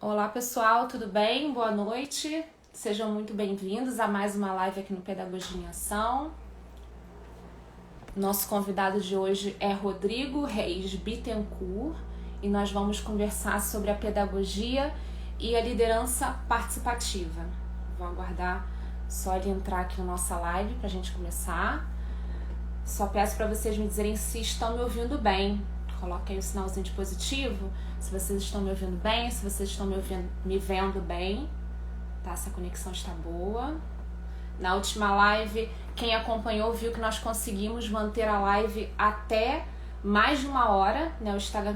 Olá pessoal, tudo bem? Boa noite. Sejam muito bem-vindos a mais uma live aqui no Pedagogia em Ação. Nosso convidado de hoje é Rodrigo Reis Bittencourt e nós vamos conversar sobre a pedagogia e a liderança participativa. Vou aguardar só ele entrar aqui na nossa live para a gente começar. Só peço para vocês me dizerem se estão me ouvindo bem. Coloque aí o sinalzinho de positivo, se vocês estão me ouvindo bem, se vocês estão me vendo bem, tá? Se a conexão está boa. Na última live, quem acompanhou viu que nós conseguimos manter a live até mais de uma hora, né? O Instagram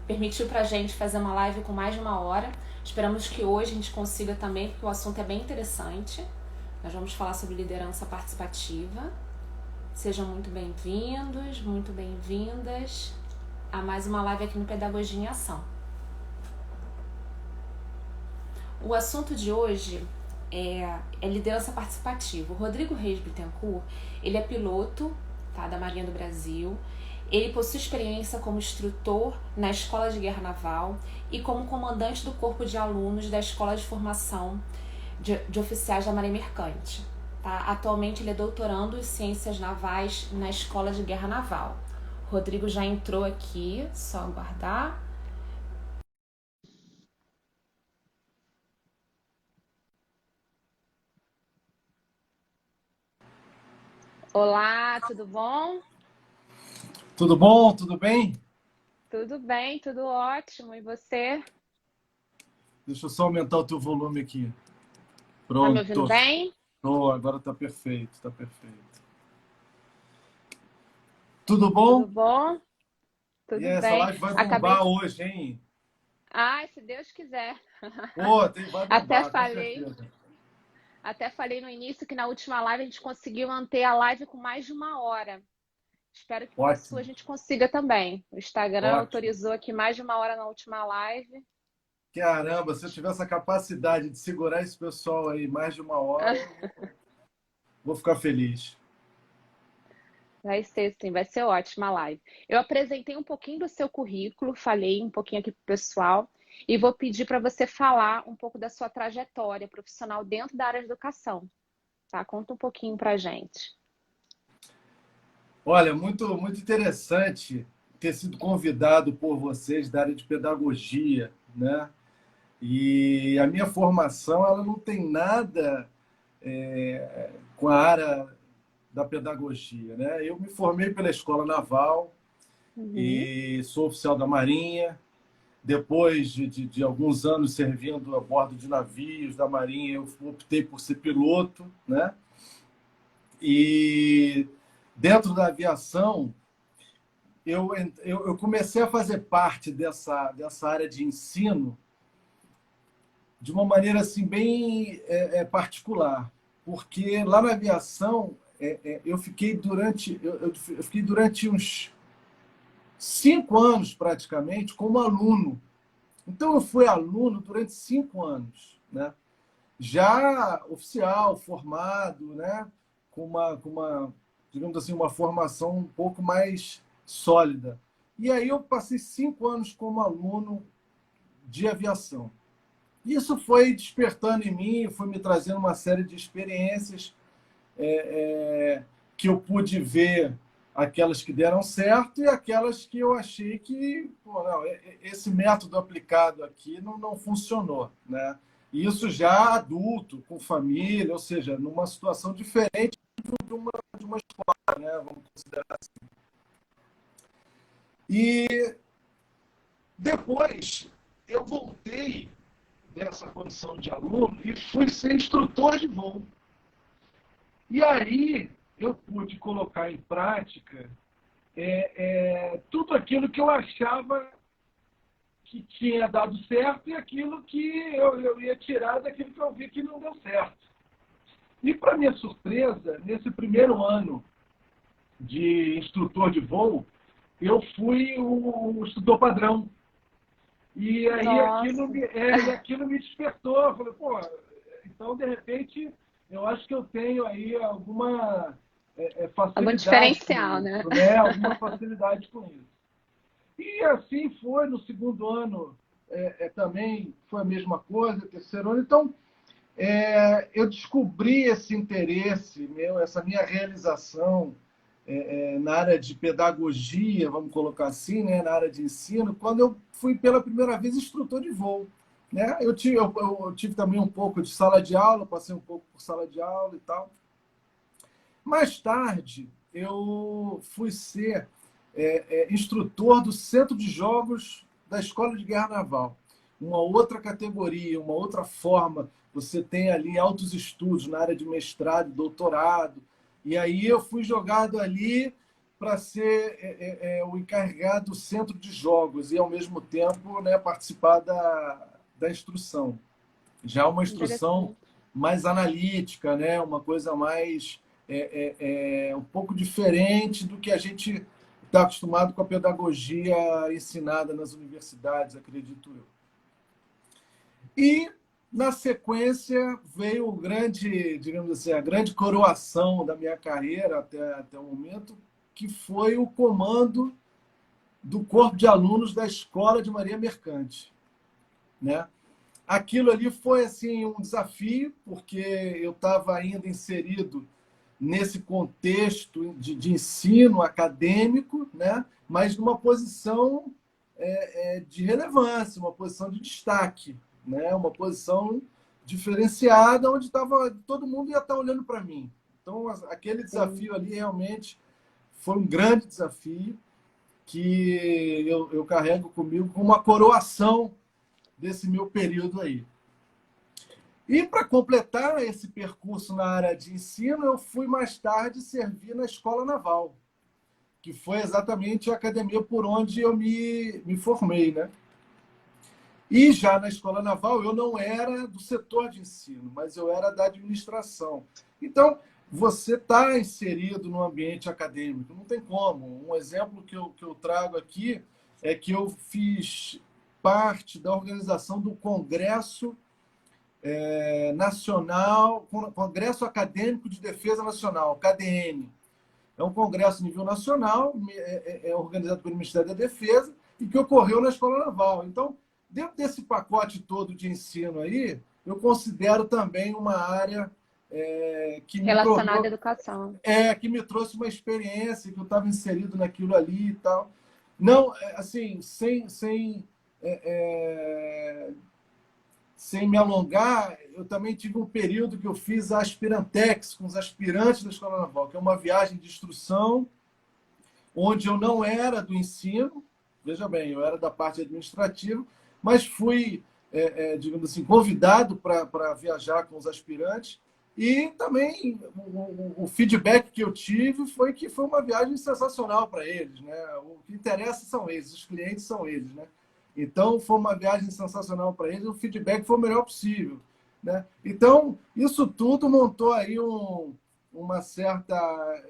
permitiu pra gente fazer uma live com mais de uma hora. Esperamos que hoje a gente consiga também, porque o assunto é bem interessante. Nós vamos falar sobre liderança participativa. Sejam muito bem-vindos, muito bem-vindas a mais uma live aqui no Pedagogia em Ação. O assunto de hoje é liderança participativa. O Rodrigo Reis Bittencourt, ele é piloto, tá, da Marinha do Brasil. Ele possui experiência como instrutor na Escola de Guerra Naval e como comandante do corpo de alunos da Escola de Formação de Oficiais da Marinha Mercante. Tá? Atualmente ele é doutorando em Ciências Navais na Escola de Guerra Naval. O Rodrigo já entrou aqui, só aguardar. Olá, tudo bom? Tudo bom? Tudo bem? Tudo bem, tudo ótimo. E você? Deixa eu só aumentar o teu volume aqui. Tá me ouvindo Pronto. bem? Oh, agora tá perfeito, tá perfeito. Tudo Tudo bom? bom? E Tudo essa bem. live vai Acabei. bombar hoje, hein? Ai, se Deus quiser. Pô, vai Até bombar, com falei, certeza. até falei no início que na última live a gente conseguiu manter a live com mais de uma hora. Espero que com a sua a Ótimo, gente consiga também. O Instagram ótimo. autorizou aqui mais de uma hora na última live. Caramba, se eu tivesse a capacidade de segurar esse pessoal aí mais de uma hora, eu vou ficar feliz. Vai ser sim, vai ser ótima a live. Eu apresentei um pouquinho do seu currículo, falei um pouquinho aqui para o pessoal e vou pedir para você falar um pouco da sua trajetória profissional dentro da área de educação, tá? Conta um pouquinho para a gente. Olha, muito interessante ter sido convidado por vocês da área de pedagogia, né? E a minha formação ela não tem nada com a área da pedagogia, né? Eu me formei pela Escola Naval Uhum. e sou oficial da Marinha. Depois de alguns anos servindo a bordo de navios da Marinha, eu optei por ser piloto, né? E dentro da aviação, eu comecei a fazer parte dessa área de ensino de uma maneira assim bem particular, porque lá na aviação eu fiquei eu fiquei durante uns 5 anos praticamente como aluno. Então eu fui aluno durante 5 anos, né? Já oficial, formado, né? Com uma digamos assim uma formação um pouco mais sólida. E aí eu passei 5 anos como aluno de aviação. Isso foi despertando em mim, foi me trazendo uma série de experiências que eu pude ver, aquelas que deram certo e aquelas que eu achei que pô, não, esse método aplicado aqui não funcionou, né? E isso já adulto, com família, ou seja, numa situação diferente de uma escola, né? Vamos considerar assim. E depois eu voltei dessa condição de aluno e fui ser instrutor de voo. E aí eu pude colocar em prática tudo aquilo que eu achava que tinha dado certo e aquilo que eu ia tirar daquilo que eu vi que não deu certo. E, para minha surpresa, nesse primeiro ano de instrutor de voo, eu fui o instrutor padrão. E aí Nossa, aquilo me despertou. Eu falei, pô, então, de repente, eu acho que eu tenho aí alguma algum facilidade com diferencial, né? isso, né? Alguma facilidade com isso. E assim foi no segundo ano. também foi a mesma coisa, terceiro ano. Então, eu descobri esse interesse meu, essa minha realização na área de pedagogia, vamos colocar assim, né, na área de ensino, quando eu fui pela primeira vez instrutor de voo. Né? Eu tive também um pouco de sala de aula, passei um pouco por sala de aula e tal. Mais tarde, eu fui ser instrutor do Centro de Jogos da Escola de Guerra Naval. Uma outra categoria, uma outra forma. Você tem ali altos estudos na área de mestrado, doutorado. E aí eu fui jogado ali para ser o encarregado do Centro de Jogos e, ao mesmo tempo, né, participar da instrução. Já uma instrução Interessante. mais analítica, né? Uma coisa mais um pouco diferente do que a gente está acostumado com a pedagogia ensinada nas universidades, acredito eu. E, na sequência, veio o grande, digamos assim, a grande coroação da minha carreira até o momento, que foi o comando do corpo de alunos da Escola de Marinha Mercante, né? Aquilo ali foi assim um desafio, porque eu estava ainda inserido nesse contexto de ensino acadêmico, né? Mas numa posição de relevância, uma posição de destaque, né? Uma posição diferenciada, onde todo mundo ia estar olhando para mim. Então, aquele Sim. desafio ali realmente foi um grande desafio que eu carrego comigo como uma coroação desse meu período aí. E para completar esse percurso na área de ensino, eu fui mais tarde servir na Escola Naval, que foi exatamente a academia por onde eu me formei, né? E já na Escola Naval eu não era do setor de ensino, mas eu era da administração. Então, você está inserido no ambiente acadêmico, não tem como. Um exemplo que eu trago aqui é que eu fiz parte da organização do Congresso Nacional, Congresso Acadêmico de Defesa Nacional, KDN. É um congresso a nível nacional, organizado pelo Ministério da Defesa, e que ocorreu na Escola Naval. Então, dentro desse pacote todo de ensino aí, eu considero também uma área que me Relacionada à tornou, educação. que me trouxe uma experiência, que eu estava inserido naquilo ali e tal. Não, assim, sem me alongar, eu também tive um período que eu fiz a Aspirantex com os aspirantes da Escola Naval, que é uma viagem de instrução, onde eu não era do ensino, veja bem, eu era da parte administrativa, mas fui, digamos assim, convidado para viajar com os aspirantes. E também o feedback que eu tive foi que foi uma viagem sensacional para eles, né? O que interessa são eles, os clientes são eles, né? Então, foi uma viagem sensacional para eles, o feedback foi o melhor possível, né? Então, isso tudo montou aí uma certa,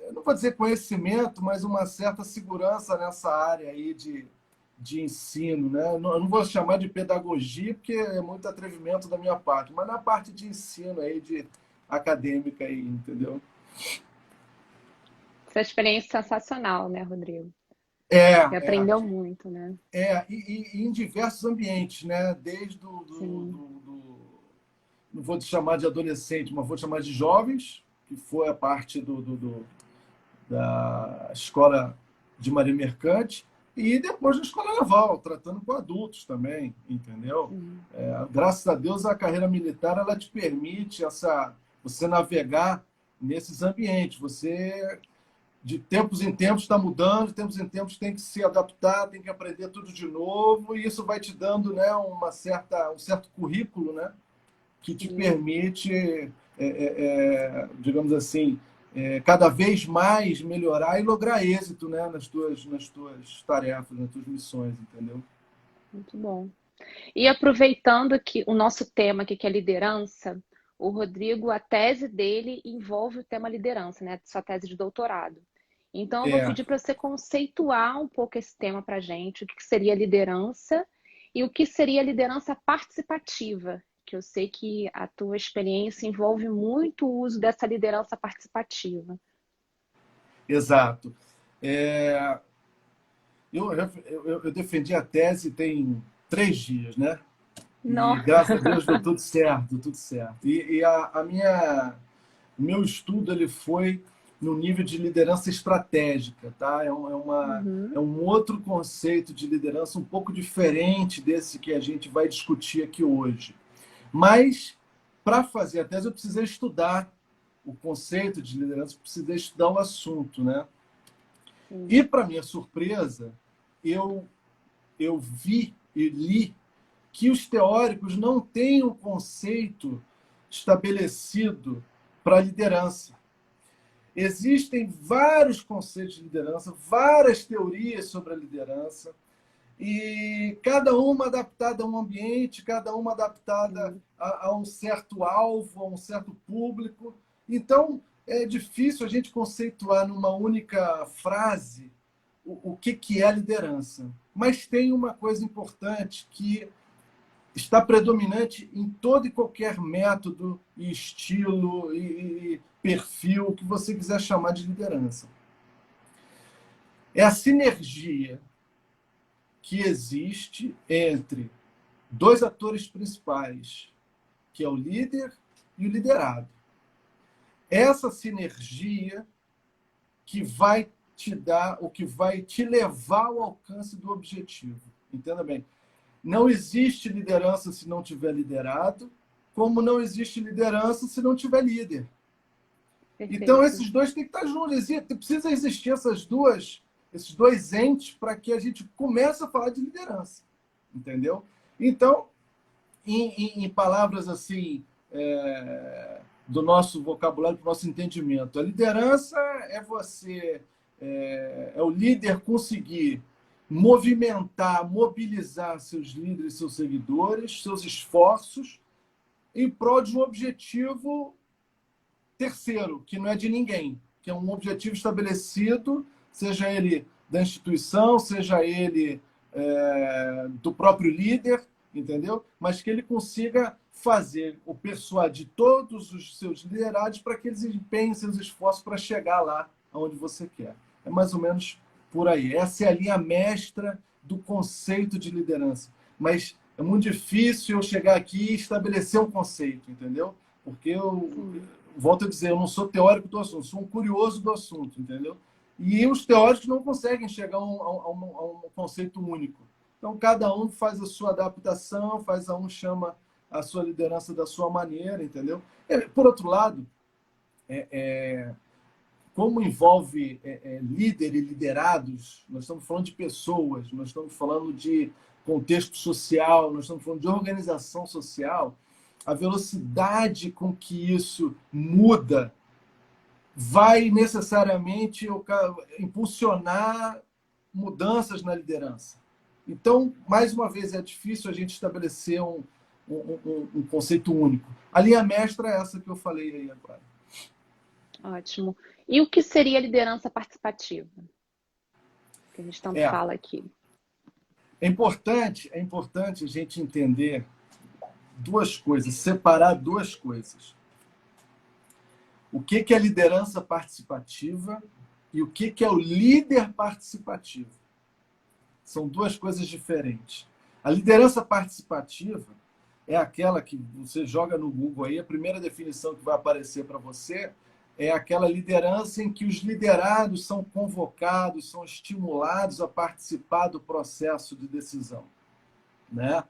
eu não vou dizer conhecimento, mas uma certa segurança nessa área aí de ensino, né? Eu não vou chamar de pedagogia, porque é muito atrevimento da minha parte, mas na parte de ensino aí, de acadêmica aí, entendeu? Essa experiência sensacional, né, Rodrigo? É, Você é. aprendeu muito, né? E em diversos ambientes, né? Desde Sim. não vou te chamar de adolescente, mas vou te chamar de jovens, que foi a parte da escola de marinha mercante, e depois da escola naval, tratando com adultos também, entendeu? Sim. Graças a Deus, a carreira militar ela te permite você navegar nesses ambientes. Você, de tempos em tempos, está mudando, de tempos em tempos tem que se adaptar, tem que aprender tudo de novo, e isso vai te dando, né, um certo currículo, né, que te Sim. permite, digamos assim, cada vez mais melhorar e lograr êxito, né, nas tuas tarefas, nas tuas missões, entendeu? Muito bom. E aproveitando que o nosso tema aqui, que é liderança, o Rodrigo, a tese dele envolve o tema liderança, né? Sua tese de doutorado. Então, eu vou É, pedir para você conceituar um pouco esse tema para a gente, o que seria liderança e o que seria liderança participativa, que eu sei que a tua experiência envolve muito o uso dessa liderança participativa. exato. É, eu defendi a tese tem 3 dias, né? E Não. graças a Deus deu tudo certo, tudo certo. O meu estudo ele foi no nível de liderança estratégica, tá? É Uhum. um outro conceito de liderança um pouco diferente desse que a gente vai discutir aqui hoje. Mas, para fazer a tese, eu precisei estudar o conceito de liderança, precisei estudar o assunto, né? Sim. E, para minha surpresa, eu, eu vi e li que os teóricos não têm um conceito estabelecido para a liderança. Existem vários conceitos de liderança, várias teorias sobre a liderança, e cada uma adaptada a um ambiente, cada uma adaptada Sim. a um certo alvo, a um certo público. Então, é difícil a gente conceituar numa única frase o que é liderança. Mas tem uma coisa importante que está predominante em todo e qualquer método e estilo e perfil que você quiser chamar de liderança. É a sinergia que existe entre dois atores principais, que é o líder e o liderado. Essa sinergia que vai te dar, o que vai te levar ao alcance do objetivo. Entenda bem. Não existe liderança se não tiver liderado, como não existe liderança se não tiver líder. Então, Perfeito. esses dois têm que estar juntos. Precisa existir esses dois entes para que a gente comece a falar de liderança. Entendeu? Então, em palavras assim, do nosso vocabulário, do nosso entendimento, a liderança é o líder conseguir movimentar, mobilizar seus líderes, seus seguidores, seus esforços em prol de um objetivo terceiro, que não é de ninguém, que é um objetivo estabelecido, seja ele da instituição, seja ele do próprio líder, entendeu? Mas que ele consiga fazer ou persuadir todos os seus liderados para que eles empenhem seus esforços para chegar lá onde você quer. É mais ou menos por aí. Essa é a linha mestra do conceito de liderança. Mas é muito difícil eu chegar aqui e estabelecer um conceito, entendeu? Porque Sim. volto a dizer, eu não sou teórico do assunto, sou um curioso do assunto, entendeu? E os teóricos não conseguem chegar a um conceito único. Então, cada um faz a sua adaptação, chama a sua liderança da sua maneira, entendeu? Por outro lado, como envolve líder e liderados, nós estamos falando de pessoas, nós estamos falando de contexto social, nós estamos falando de organização social, a velocidade com que isso muda vai necessariamente impulsionar mudanças na liderança. Então, mais uma vez, é difícil a gente estabelecer um conceito único. A linha mestra é essa que eu falei aí agora. Ótimo. E o que seria liderança participativa? Que a gente tanto É, fala aqui. é importante a gente entender duas coisas, separar duas coisas. O que é liderança participativa e o que é o líder participativo. São duas coisas diferentes. A liderança participativa é aquela que você joga no Google aí, a primeira definição que vai aparecer para você é aquela liderança em que os liderados são convocados, são estimulados a participar do processo de decisão, né?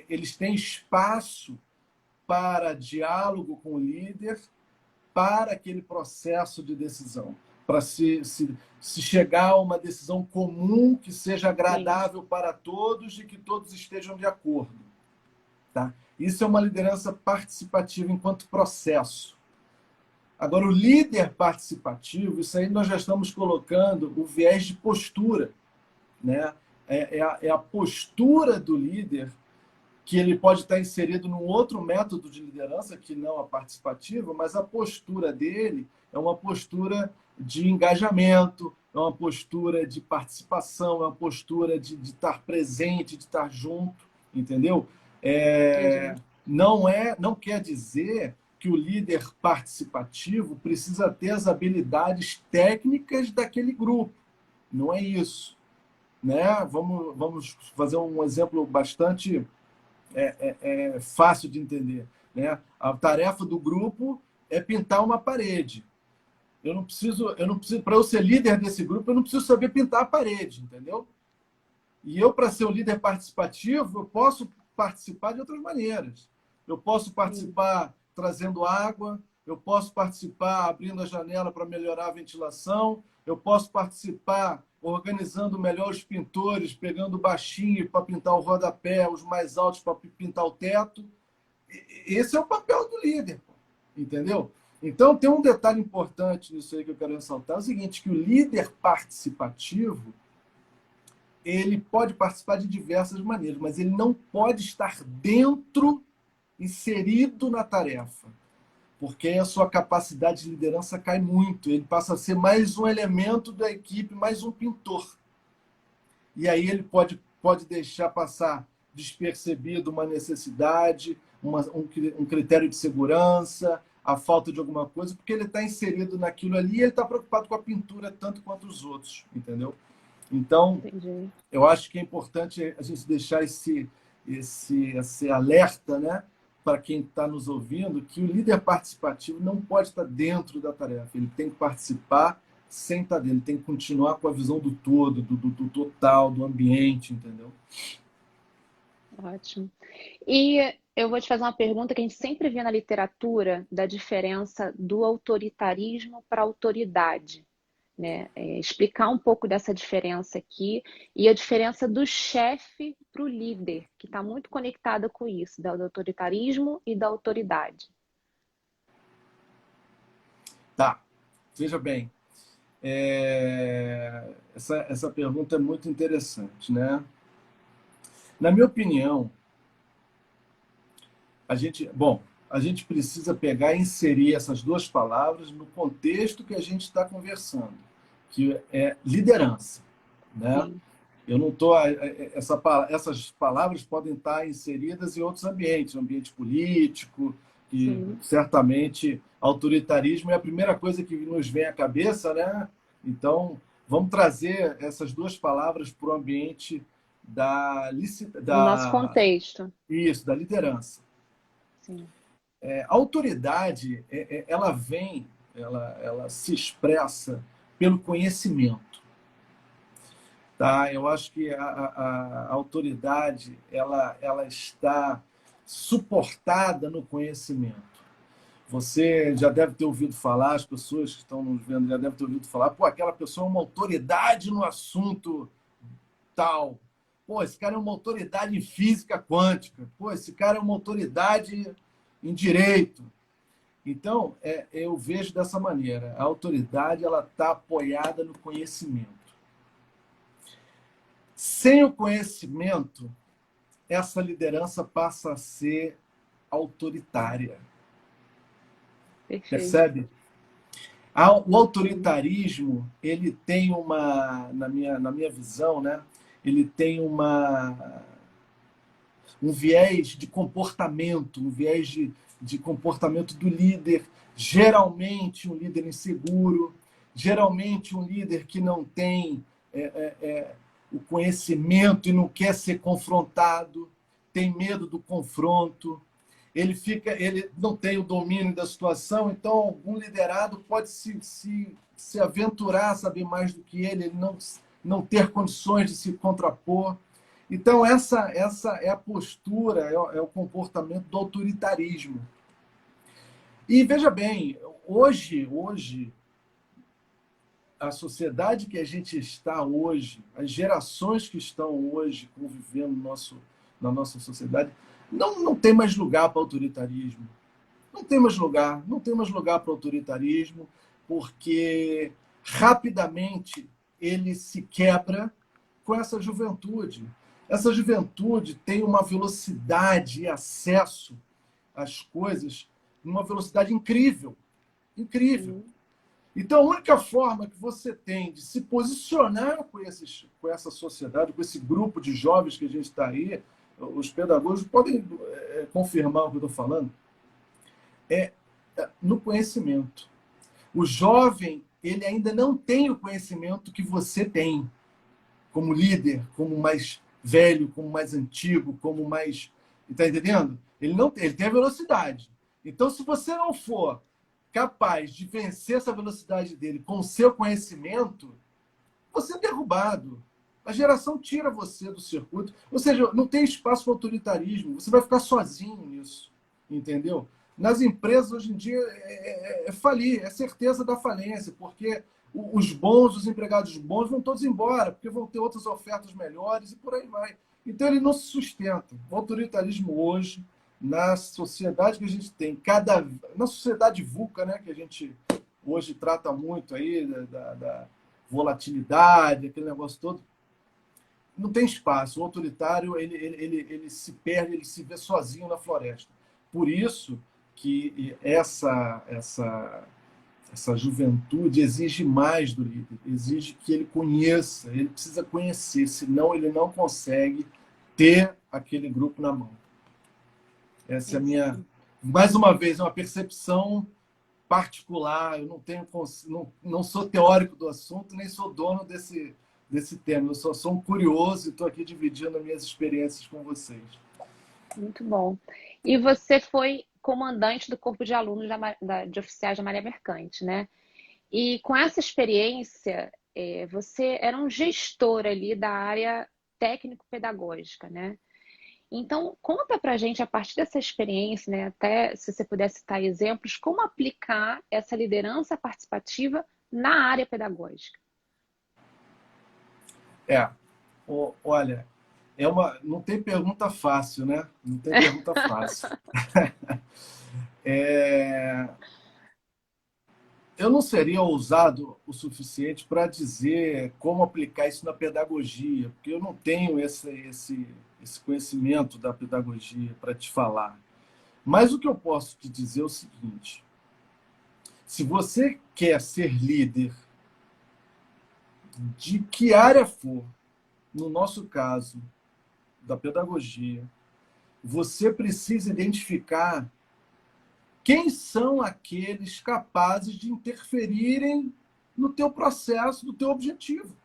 Eles têm espaço para diálogo com o líder, para aquele processo de decisão, para se chegar a uma decisão comum que seja agradável Sim. para todos e que todos estejam de acordo. Tá? Isso é uma liderança participativa enquanto processo. Agora, o líder participativo, isso aí nós já estamos colocando o viés de postura, né? É a postura do líder que ele pode estar inserido num outro método de liderança, que não a participativa, mas a postura dele é uma postura de engajamento, é uma postura de participação, é uma postura de estar presente, de estar junto, entendeu? Entendi. Não quer dizer que o líder participativo precisa ter as habilidades técnicas daquele grupo. Não é isso. né? Vamos fazer um exemplo bastante fácil de entender, né? A tarefa do grupo é pintar uma parede. Eu não preciso, para eu ser líder desse grupo, eu não preciso saber pintar a parede, entendeu? E eu, para ser o líder participativo, eu posso participar de outras maneiras. Eu posso participar trazendo água, eu posso participar abrindo a janela para melhorar a ventilação, eu posso participar organizando melhor os pintores, pegando o baixinho para pintar o rodapé, os mais altos para pintar o teto. Esse é o papel do líder, entendeu? Então, tem um detalhe importante nisso aí que eu quero ressaltar, é o seguinte, que o líder participativo, ele pode participar de diversas maneiras, mas ele não pode estar dentro, inserido na tarefa, porque aí a sua capacidade de liderança cai muito, ele passa a ser mais um elemento da equipe, mais um pintor. E aí ele pode deixar passar despercebido uma necessidade, um critério de segurança, a falta de alguma coisa, porque ele está inserido naquilo ali e ele está preocupado com a pintura tanto quanto os outros, entendeu? Então, Entendi. eu acho que é importante a gente deixar esse alerta, né, para quem está nos ouvindo, que o líder participativo não pode estar dentro da tarefa, ele tem que participar sem estar dentro, ele tem que continuar com a visão do todo, do total, do ambiente, entendeu? Ótimo. E eu vou te fazer uma pergunta que a gente sempre vê na literatura da diferença do autoritarismo para a autoridade, né? Explicar um pouco dessa diferença aqui e a diferença do chefe para o líder, que está muito conectada com isso, do autoritarismo e da autoridade. Tá, veja bem, essa pergunta é muito interessante, né? Na minha opinião, a gente precisa pegar e inserir essas duas palavras no contexto que a gente está conversando, que é liderança, né? Sim. Eu não tô essas palavras podem estar inseridas em outros ambientes, ambiente político, e Sim. certamente autoritarismo é a primeira coisa que nos vem à cabeça, né? Então, vamos trazer essas duas palavras para o ambiente No nosso contexto. isso, da liderança. Sim. A autoridade, ela vem, ela se expressa pelo conhecimento. Tá? Eu acho que a autoridade ela está suportada no conhecimento. Você já deve ter ouvido falar, as pessoas que estão nos vendo já devem ter ouvido falar, pô, aquela pessoa é uma autoridade no assunto tal. Pô, esse cara é uma autoridade em física quântica. Pô, esse cara é uma autoridade em direito. Então, eu vejo dessa maneira. A autoridade ela está apoiada no conhecimento. Sem o conhecimento, essa liderança passa a ser autoritária. Perfeito. Percebe? O autoritarismo, ele tem na minha visão, né? Ele tem um viés de comportamento, um viés de comportamento do líder, geralmente um líder inseguro, geralmente um líder que não tem o conhecimento e não quer ser confrontado, tem medo do confronto, ele não tem o domínio da situação, então algum liderado pode se aventurar a saber mais do que ele não ter condições de se contrapor. Então, essa é a postura, é o comportamento do autoritarismo. E veja bem, hoje a sociedade que a gente está hoje, as gerações que estão hoje convivendo na nossa sociedade, não tem mais lugar para autoritarismo. Não tem mais lugar para autoritarismo, porque rapidamente ele se quebra com essa juventude. Essa juventude tem uma velocidade e acesso às coisas, uma velocidade incrível. Incrível. Então, a única forma que você tem de se posicionar com essa sociedade, com esse grupo de jovens que a gente está aí, os pedagogos podem confirmar o que eu estou falando, é no conhecimento. O jovem, ele ainda não tem o conhecimento que você tem. como líder, como mais velho, como mais antigo, como mais... Está entendendo? Ele tem a velocidade. Então, se você não for capaz de vencer essa velocidade dele com o seu conhecimento, você é derrubado. A geração tira você do circuito. Ou seja, não tem espaço para autoritarismo. Você vai ficar sozinho nisso. Entendeu? Nas empresas, hoje em dia, é falir, é certeza da falência, porque os bons, os empregados bons vão todos embora, porque vão ter outras ofertas melhores e por aí vai. Então, ele não se sustenta. O autoritarismo hoje, na sociedade que a gente tem, na sociedade VUCA, né, que a gente hoje trata muito aí da volatilidade, aquele negócio todo, não tem espaço. O autoritário ele se perde, ele se vê sozinho na floresta. Por isso que essa juventude exige mais do líder, exige que ele conheça, ele precisa conhecer, senão ele não consegue ter aquele grupo na mão. Essa é a minha, mais uma vez, uma percepção particular. Eu não sou teórico do assunto, nem sou dono desse tema. Eu só sou um curioso e estou aqui dividindo as minhas experiências com vocês. Muito bom. E você foi comandante do corpo de alunos de oficiais da Marinha Mercante, né? E com essa experiência, você era um gestor ali da área técnico-pedagógica, né? Então, conta pra gente, a partir dessa experiência, né, até se você puder citar exemplos, como aplicar essa liderança participativa na área pedagógica. Olha, não tem pergunta fácil, né? Não tem pergunta fácil. Eu não seria ousado o suficiente para dizer como aplicar isso na pedagogia, porque eu não tenho esse conhecimento da pedagogia para te falar. Mas o que eu posso te dizer é o seguinte: se você quer ser líder de que área for, no nosso caso, da pedagogia, você precisa identificar quem são aqueles capazes de interferirem no teu processo, no teu objetivo.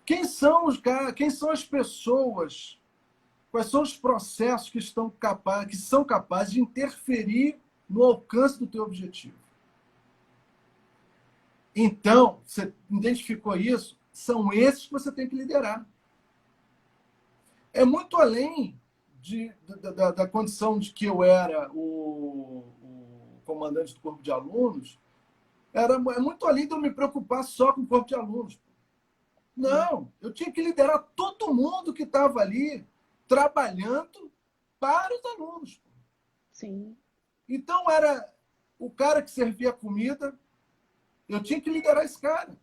Quem são as pessoas, quais são os processos que são capazes de interferir no alcance do teu objetivo. Então, você identificou isso, são esses que você tem que liderar. É muito além da condição de que eu era o comandante do corpo de alunos, é muito além de eu me preocupar só com o corpo de alunos. Não, eu tinha que liderar todo mundo que estava ali trabalhando para os alunos. Sim. Então, era o cara que servia comida, eu tinha que liderar esse cara.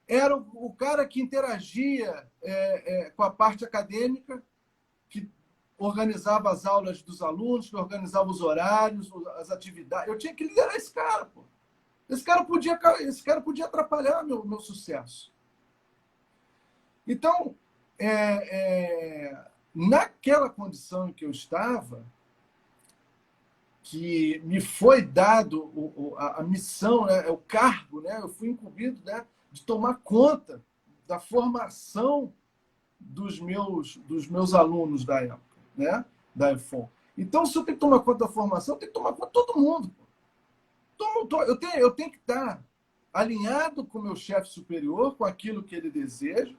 Era o cara que interagia com a parte acadêmica, que organizava as aulas dos alunos, que organizava os horários, as atividades. Eu tinha que liderar esse cara, pô. Esse cara podia atrapalhar meu sucesso. Então, naquela condição em que eu estava, que me foi dado a missão, né, o cargo, né, eu fui incumbido, né, de tomar conta da formação dos meus alunos da época, né, da EFON. Então, se eu tenho que tomar conta da formação, eu tenho que tomar conta de todo mundo. Eu tenho que estar alinhado com o meu chefe superior, com aquilo que ele deseja,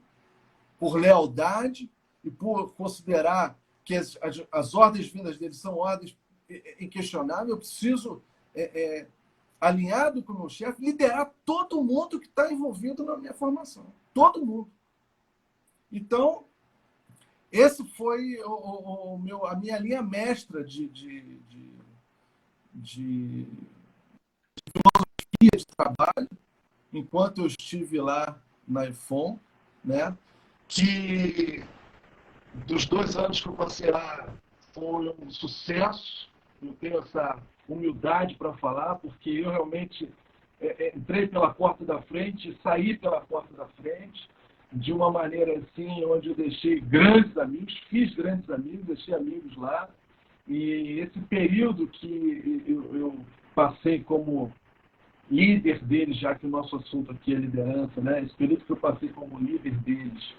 por lealdade e por considerar que as ordens vindas dele são ordens inquestionáveis. Eu preciso, alinhado com o meu chefe, liderar todo mundo que está envolvido na minha formação. Todo mundo. Então, esse foi a minha linha mestra de trabalho, enquanto eu estive lá na EFON, né? Que dos 2 anos que eu passei lá foi um sucesso. Eu tenho essa humildade para falar, porque eu realmente entrei pela porta da frente, saí pela porta da frente, de uma maneira assim, onde eu deixei grandes amigos, fiz grandes amigos, deixei amigos lá. E esse período que eu passei como líder deles, já que o nosso assunto aqui é liderança, né? Esse período que eu passei como líder deles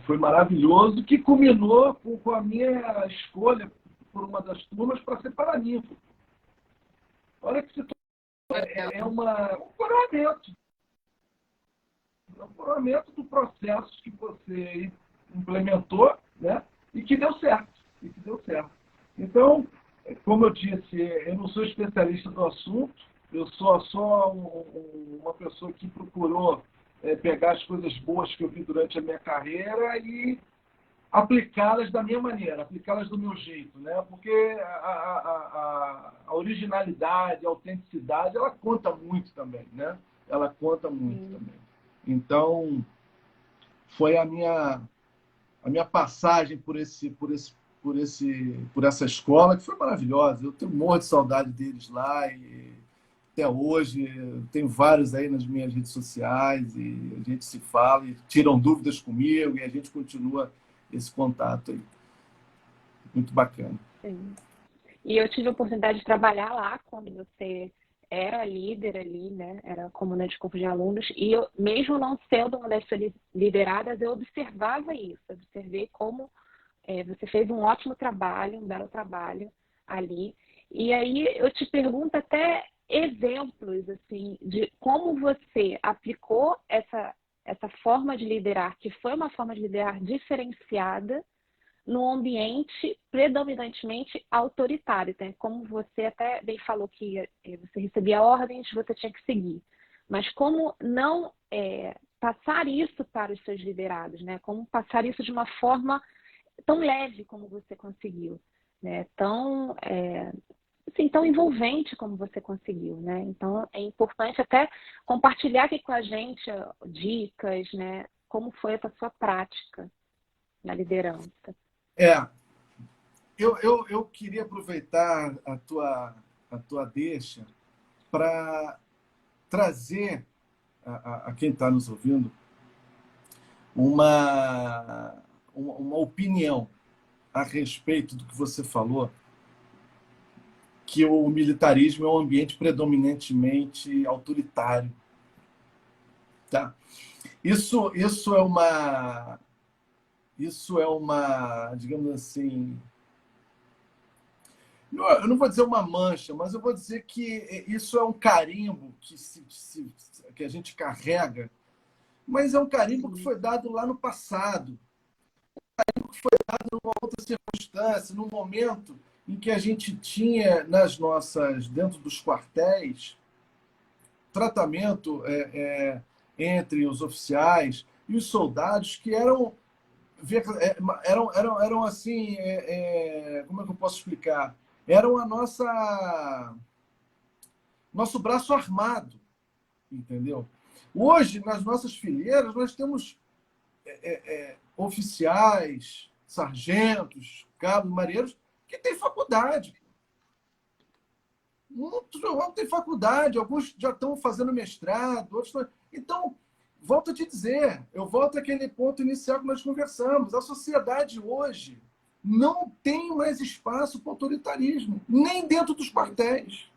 foi maravilhoso, que culminou com a minha escolha por uma das turmas para ser paraninfo. Olha que situação. Um coroamento do processo que você implementou, né? E que deu certo. Então, como eu disse, eu não sou especialista do assunto, eu sou só uma pessoa que procurou pegar as coisas boas que eu vi durante a minha carreira e aplicá-las da minha maneira, aplicá-las do meu jeito, né? Porque a originalidade, a autenticidade, ela conta muito também, né? Ela conta muito também. Então, foi a minha passagem por essa escola, que foi maravilhosa. Eu tenho um monte de saudade deles lá e até hoje tenho vários aí nas minhas redes sociais e a gente se fala e tiram dúvidas comigo e a gente continua esse contato aí. Muito bacana. Sim. E eu tive a oportunidade de trabalhar lá quando você era líder ali, né? Era comandante de corpo de alunos. E eu, mesmo não sendo uma das suas lideradas, eu observava isso. Eu observei como você fez um ótimo trabalho, um belo trabalho ali. E aí eu te pergunto até exemplos, assim, de como você aplicou essa forma de liderar, que foi uma forma de liderar diferenciada, num ambiente predominantemente autoritário, né? Como você até bem falou que você recebia ordens, você tinha que seguir. Mas como não passar isso para os seus liderados, né? Como passar isso de uma forma tão leve como você conseguiu, né? Tão, assim, tão envolvente como você conseguiu, né? Então, é importante até compartilhar aqui com a gente dicas, né? Como foi essa sua prática na liderança. Eu queria aproveitar a tua deixa para trazer a quem está nos ouvindo uma opinião a respeito do que você falou, que o militarismo é um ambiente predominantemente autoritário. Tá? Isso é uma, digamos assim, eu não vou dizer uma mancha, mas eu vou dizer que isso é um carimbo que a gente carrega, mas é um carimbo que foi dado lá no passado, que foi dado numa outra circunstância, num momento em que a gente tinha dentro dos quartéis, tratamento entre os oficiais e os soldados que eram assim, como é que eu posso explicar? Eram nosso braço armado, entendeu? Hoje, nas nossas fileiras, nós temos oficiais, sargentos, cabos, marinheiros, que têm faculdade. Muitos não têm faculdade, alguns já estão fazendo mestrado, outros estão... Então, volto a te dizer, eu volto àquele ponto inicial que nós conversamos. A sociedade hoje não tem mais espaço para autoritarismo, nem dentro dos quartéis.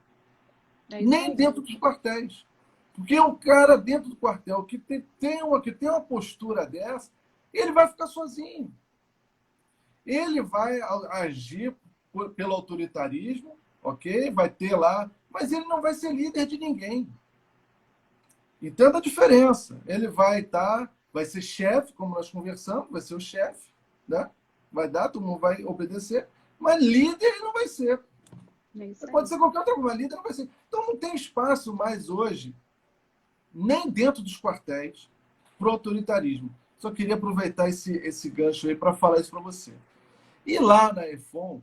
Nem dentro dos quartéis. Porque o cara dentro do quartel que tem uma postura dessa, ele vai ficar sozinho. Ele vai agir pelo autoritarismo, ok? Vai ter lá, mas ele não vai ser líder de ninguém. Entenda a diferença. Ele vai ser chefe, como nós conversamos, vai ser o chefe, né? Vai dar, todo mundo vai obedecer, mas líder ele não vai ser. Pode ser qualquer outra coisa, mas líder não vai ser. Então não tem espaço mais hoje, nem dentro dos quartéis, para o autoritarismo. Só queria aproveitar esse gancho aí para falar isso para você. E lá na EFON,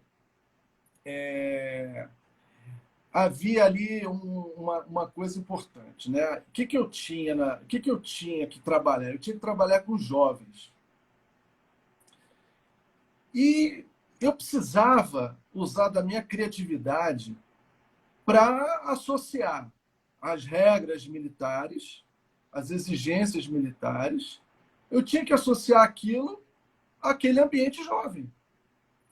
havia ali uma coisa importante, né? O que eu tinha que trabalhar? Eu tinha que trabalhar com jovens. E eu precisava usar da minha criatividade para associar as regras militares, as exigências militares. Eu tinha que associar aquilo àquele ambiente jovem.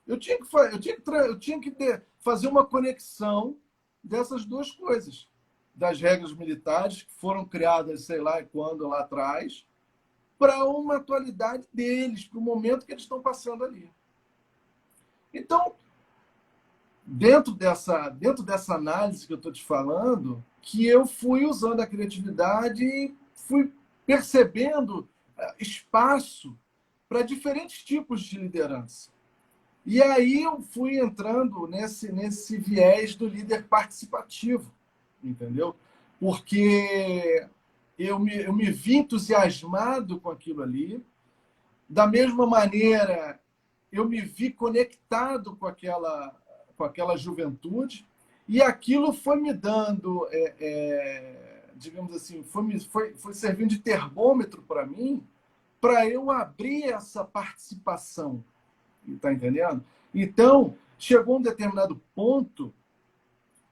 Eu tinha que fazer uma conexão dessas duas coisas. das regras militares que foram criadas, sei lá quando, lá atrás, para uma atualidade deles, para o momento que eles estão passando ali. Então, dentro dessa análise que eu estou te falando, que eu fui usando a criatividade e fui percebendo espaço para diferentes tipos de liderança. E aí eu fui entrando nesse viés do líder participativo, entendeu? Porque eu me vi entusiasmado com aquilo ali. Da mesma maneira, eu me vi conectado com aquela juventude, e aquilo foi me dando, digamos assim, foi servindo de termômetro para mim, para eu abrir essa participação. Está entendendo? Então, chegou um determinado ponto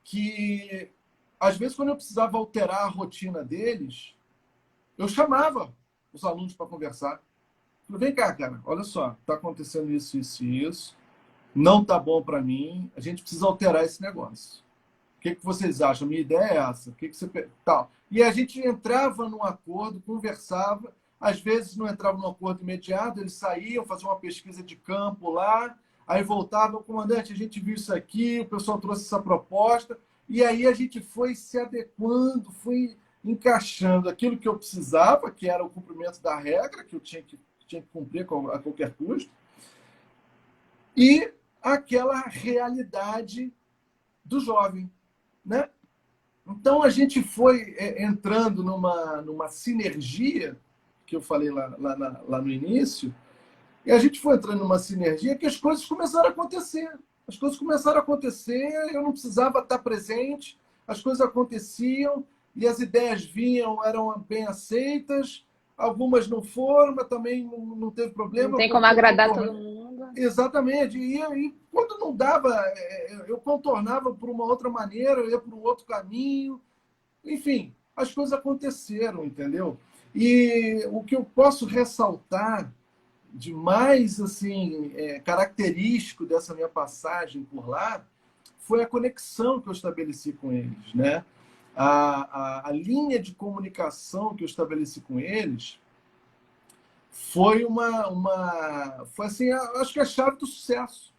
que, às vezes, quando eu precisava alterar a rotina deles, eu chamava os alunos para conversar. Falei, vem cá, cara, olha só, está acontecendo isso, isso e isso, não está bom para mim, a gente precisa alterar esse negócio. O que vocês acham? A minha ideia é essa. O que você... Tal. E a gente entrava num acordo, conversava, às vezes não entrava num acordo imediato, eles saíam, faziam uma pesquisa de campo lá, aí voltavam, comandante, a gente viu isso aqui, o pessoal trouxe essa proposta, e aí a gente foi se adequando, foi encaixando aquilo que eu precisava, que era o cumprimento da regra, que eu tinha que cumprir a qualquer custo, e aquela realidade do jovem, né? Então a gente foi entrando numa sinergia, que eu falei lá no início, e a gente foi entrando numa sinergia que as coisas começaram a acontecer. As coisas começaram a acontecer, eu não precisava estar presente, as coisas aconteciam, e as ideias vinham, eram bem aceitas, algumas não foram, mas também não teve problema. Não tem como agradar todo mundo. Exatamente. E quando não dava, eu contornava por uma outra maneira, eu ia por um outro caminho. Enfim, as coisas aconteceram, entendeu? E o que eu posso ressaltar de mais assim, característico dessa minha passagem por lá foi a conexão que eu estabeleci com eles, né? A linha de comunicação que eu estabeleci com eles foi foi assim, acho que a chave do sucesso.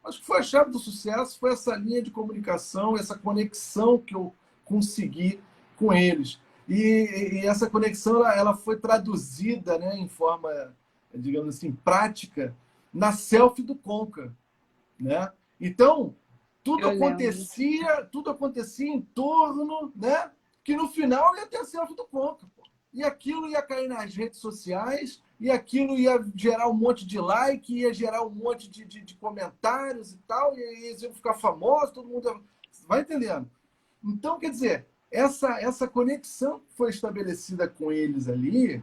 Acho que foi a chave do sucesso, foi essa linha de comunicação, essa conexão que eu consegui com eles. E essa conexão ela foi traduzida, né, em forma, digamos assim, prática, na selfie do Conca, né? Então, tudo acontecia em torno, né, que no final ia ter a selfie do Conca. Pô. E aquilo ia cair nas redes sociais, e aquilo ia gerar um monte de like, ia gerar um monte de comentários e tal, e eles iam ficar famosos, todo mundo... Vai entendendo? Então, quer dizer, essa conexão que foi estabelecida com eles ali,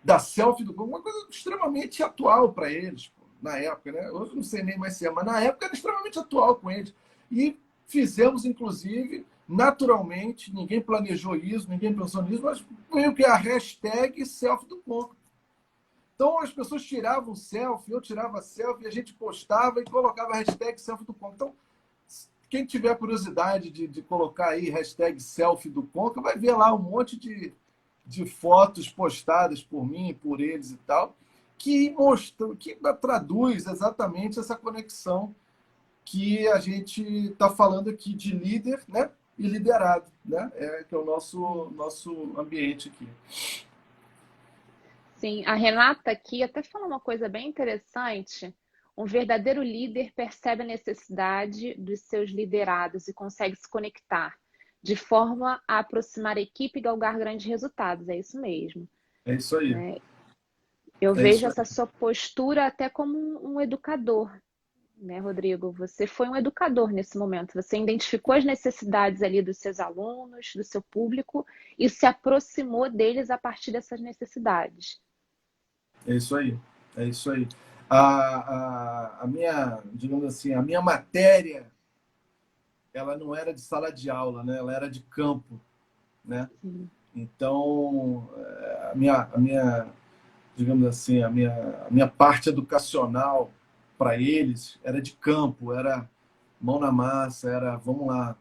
da selfie do Conca, uma coisa extremamente atual para eles, pô, na época, né? Hoje não sei nem mais se é, mas na época era extremamente atual com eles. E fizemos, inclusive, naturalmente, ninguém planejou isso, ninguém pensou nisso, mas foi o que? A hashtag selfie do Conca. Então, as pessoas tiravam selfie, eu tirava selfie, a gente postava e colocava a hashtag selfie do Conca. Então, quem tiver curiosidade de colocar aí hashtag selfie do Conca, vai ver lá um monte de fotos postadas por mim, por eles e tal, que mostram, que traduz exatamente essa conexão que a gente está falando aqui de líder, né, e liderado, né, que é o nosso ambiente aqui. Sim, a Renata aqui até falou uma coisa bem interessante. Um verdadeiro líder percebe a necessidade dos seus liderados e consegue se conectar, de forma a aproximar a equipe e galgar grandes resultados. É isso mesmo. É isso aí. Né? Eu vejo essa sua postura até como um educador, né, Rodrigo? Você foi um educador nesse momento. Você identificou as necessidades ali dos seus alunos, do seu público, e se aproximou deles a partir dessas necessidades. É isso aí. É isso aí. A minha, digamos assim, a minha matéria, ela não era de sala de aula, né? Ela era de campo, né? Sim. Então, digamos assim, a minha parte educacional para eles era de campo, era mão na massa, era, vamos lá,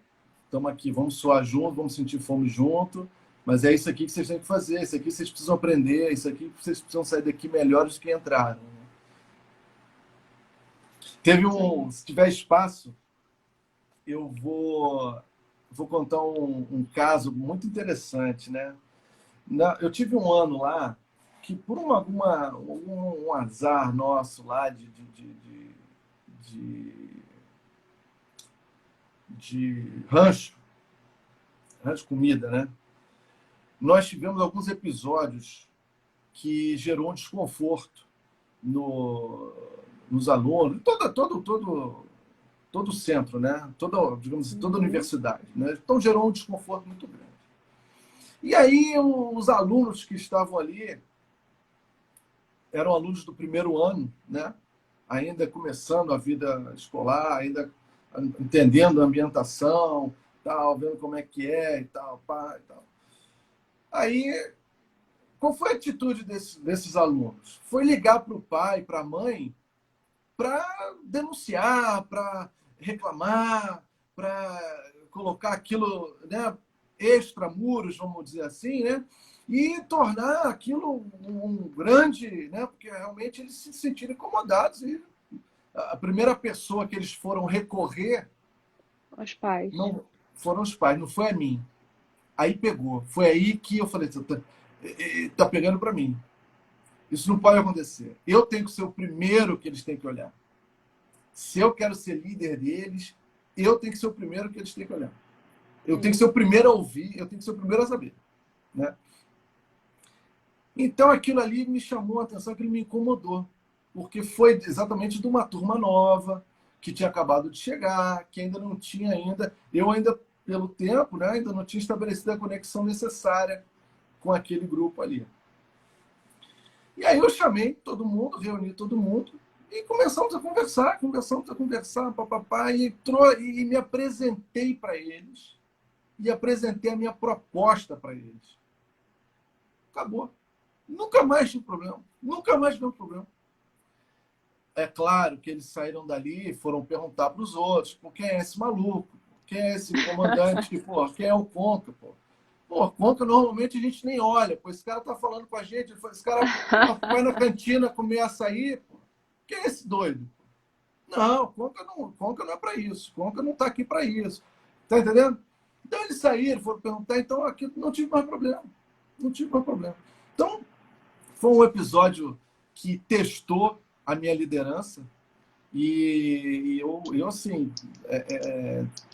estamos aqui, vamos suar junto, vamos sentir fome junto, mas é isso aqui que vocês têm que fazer, isso aqui vocês precisam aprender, isso aqui vocês precisam sair daqui melhores do que entraram. Se tiver espaço, eu vou contar um caso muito interessante, né? Eu tive um ano lá que, por um azar nosso lá de rancho comida, né? Nós tivemos alguns episódios que gerou um desconforto nos alunos, todo o centro, né? Digamos assim, toda a universidade, né? Então gerou um desconforto muito grande. E aí os alunos que estavam ali eram alunos do primeiro ano, né? Ainda começando a vida escolar, ainda entendendo a ambientação, tal, vendo como é que é e tal, pá, e tal. Aí, qual foi a atitude desses alunos? Foi ligar para o pai, para a mãe, para denunciar, para reclamar, para colocar aquilo, né, extramuros, vamos dizer assim, né, e tornar aquilo um grande, né, porque realmente eles se sentiram incomodados. E a primeira pessoa que eles foram recorrer Os pais. não foram os pais, não foi a mim. Aí pegou. Foi aí que eu falei, tá pegando para mim. Isso não pode acontecer. Eu tenho que ser o primeiro que eles têm que olhar. Se eu quero ser líder deles, eu tenho que ser o primeiro que eles têm que olhar. Eu tenho que ser o primeiro a ouvir, eu tenho que ser o primeiro a saber, né? Então aquilo ali me chamou a atenção, aquilo me incomodou, porque foi exatamente de uma turma nova, que tinha acabado de chegar, que ainda não tinha eu ainda, pelo tempo, né, ainda não tinha estabelecido a conexão necessária com aquele grupo ali. E aí eu chamei todo mundo, reuni todo mundo, e começamos a conversar, papapá, e me apresentei para eles, e apresentei a minha proposta para eles. Acabou. Nunca mais tive problema. Nunca mais tive problema. É claro que eles saíram dali e foram perguntar para os outros, pô, quem é esse maluco? Quem é esse comandante? Pô, quem é o Conca? Pô, Conca normalmente a gente nem olha. Pô, esse cara tá falando com a gente, esse cara vai na cantina comer açaí. Pô. Quem é esse doido? Não, Conca não é para isso. Conca não está aqui para isso. Tá entendendo? Então eles saíram, foram perguntar, então aqui não tive mais problema. Não tive mais problema. Então, foi um episódio que testou a minha liderança e eu assim,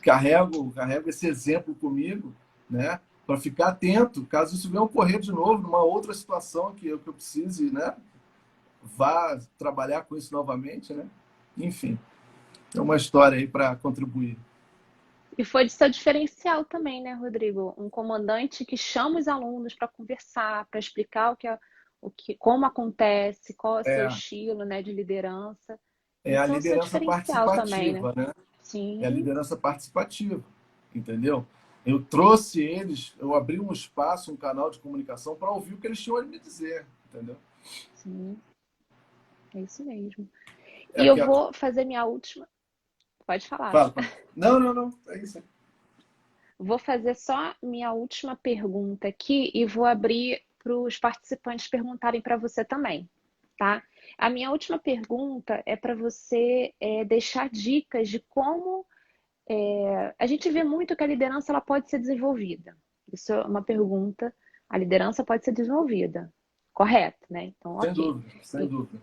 carrego esse exemplo comigo, né, para ficar atento, caso isso venha ocorrer de novo, numa outra situação que eu precise, né, vá trabalhar com isso novamente, né? Enfim, é uma história aí para contribuir. E foi de seu diferencial também, né, Rodrigo? Um comandante que chama os alunos para conversar, para explicar como acontece, qual é o seu estilo, né, de liderança. É a Isso é o seu liderança diferencial também, né? participativa, né? É a Sim, liderança participativa, entendeu? Eu trouxe eles, eu abri um espaço, um canal de comunicação para ouvir o que eles tinham a me dizer, entendeu? sim, é isso mesmo. É E eu que vou fazer minha última. Pode falar. Fala. Não, é isso aí. Vou fazer só minha última pergunta aqui e vou abrir para os participantes perguntarem para você também, tá? A minha última pergunta é para você deixar dicas de como a gente vê muito que a liderança ela pode ser desenvolvida. Isso é uma pergunta. A liderança pode ser desenvolvida, correto, né? Então, Sem ok. dúvida, sem dúvida.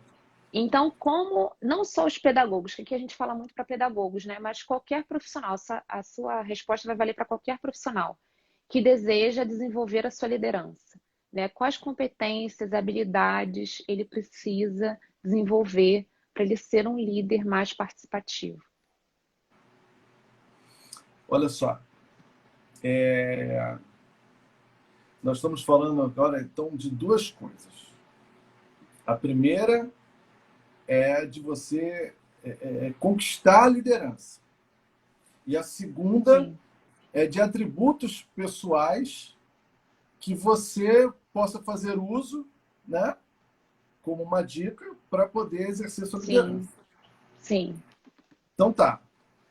Então, como não só os pedagogos, que aqui a gente fala muito para pedagogos, né? Mas qualquer profissional, a sua resposta vai valer para qualquer profissional que deseja desenvolver a sua liderança, né? Quais competências, habilidades ele precisa desenvolver para ele ser um líder mais participativo? Olha só, nós estamos falando agora, então, de duas coisas. A primeira é de você conquistar a liderança. E a segunda Sim. é de atributos pessoais que você possa fazer uso, né, como uma dica para poder exercer sua liderança. Sim. Então tá.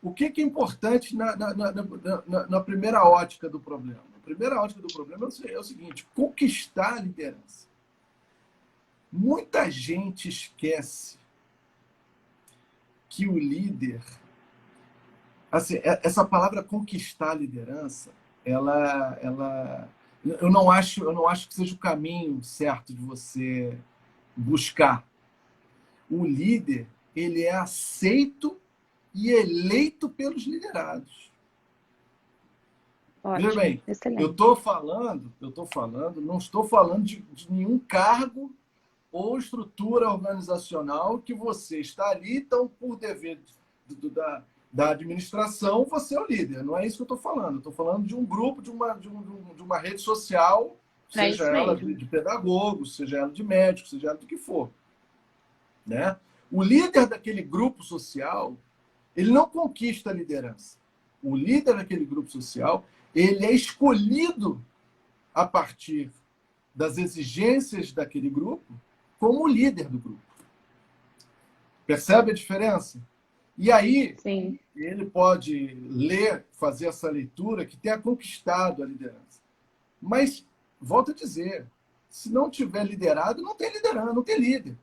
O que é importante na primeira ótica do problema? A primeira ótica do problema é o seguinte: conquistar a liderança. Muita gente esquece que o líder... Assim, essa palavra conquistar a liderança, eu não acho que seja o caminho certo de você buscar. O líder, ele é aceito e eleito pelos liderados. Ótimo, Veja bem, excelente. não estou falando de nenhum cargo ou estrutura organizacional que você está ali, então, por dever da administração, você é o líder. Não é isso que eu estou falando. Eu estou falando de um grupo, de uma rede social, seja ela de pedagogos, seja ela de médicos, seja ela do que for. Né? O líder daquele grupo social, ele não conquista a liderança. O líder daquele grupo social, ele é escolhido a partir das exigências daquele grupo como o líder do grupo. Percebe a diferença? E aí, Sim. ele pode fazer essa leitura que tenha conquistado a liderança. Mas, volto a dizer, se não tiver liderado, não tem liderança, não tem líder.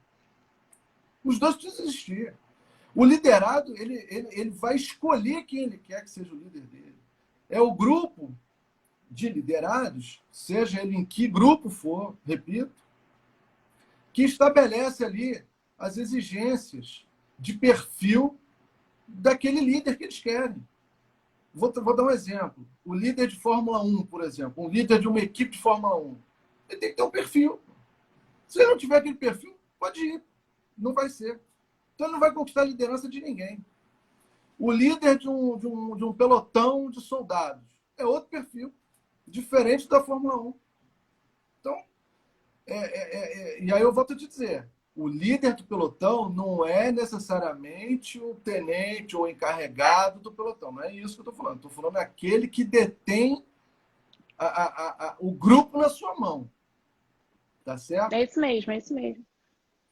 Os dois precisam existir. O liderado, ele vai escolher quem ele quer que seja o líder dele. É o grupo de liderados, seja ele em que grupo for, repito, que estabelece ali as exigências de perfil daquele líder que eles querem. Vou dar um exemplo. O líder de Fórmula 1, por exemplo, um líder de uma equipe de Fórmula 1, ele tem que ter um perfil. Se ele não tiver aquele perfil, pode ir. Não vai ser. Então ele não vai conquistar a liderança de ninguém. O líder de um pelotão de soldados é outro perfil, diferente da Fórmula 1. Então, e aí eu volto a te dizer, o líder do pelotão não é necessariamente o tenente ou encarregado do pelotão. Não é isso que eu estou falando. Estou falando aquele que detém o grupo na sua mão. Tá certo? É isso mesmo, é isso mesmo.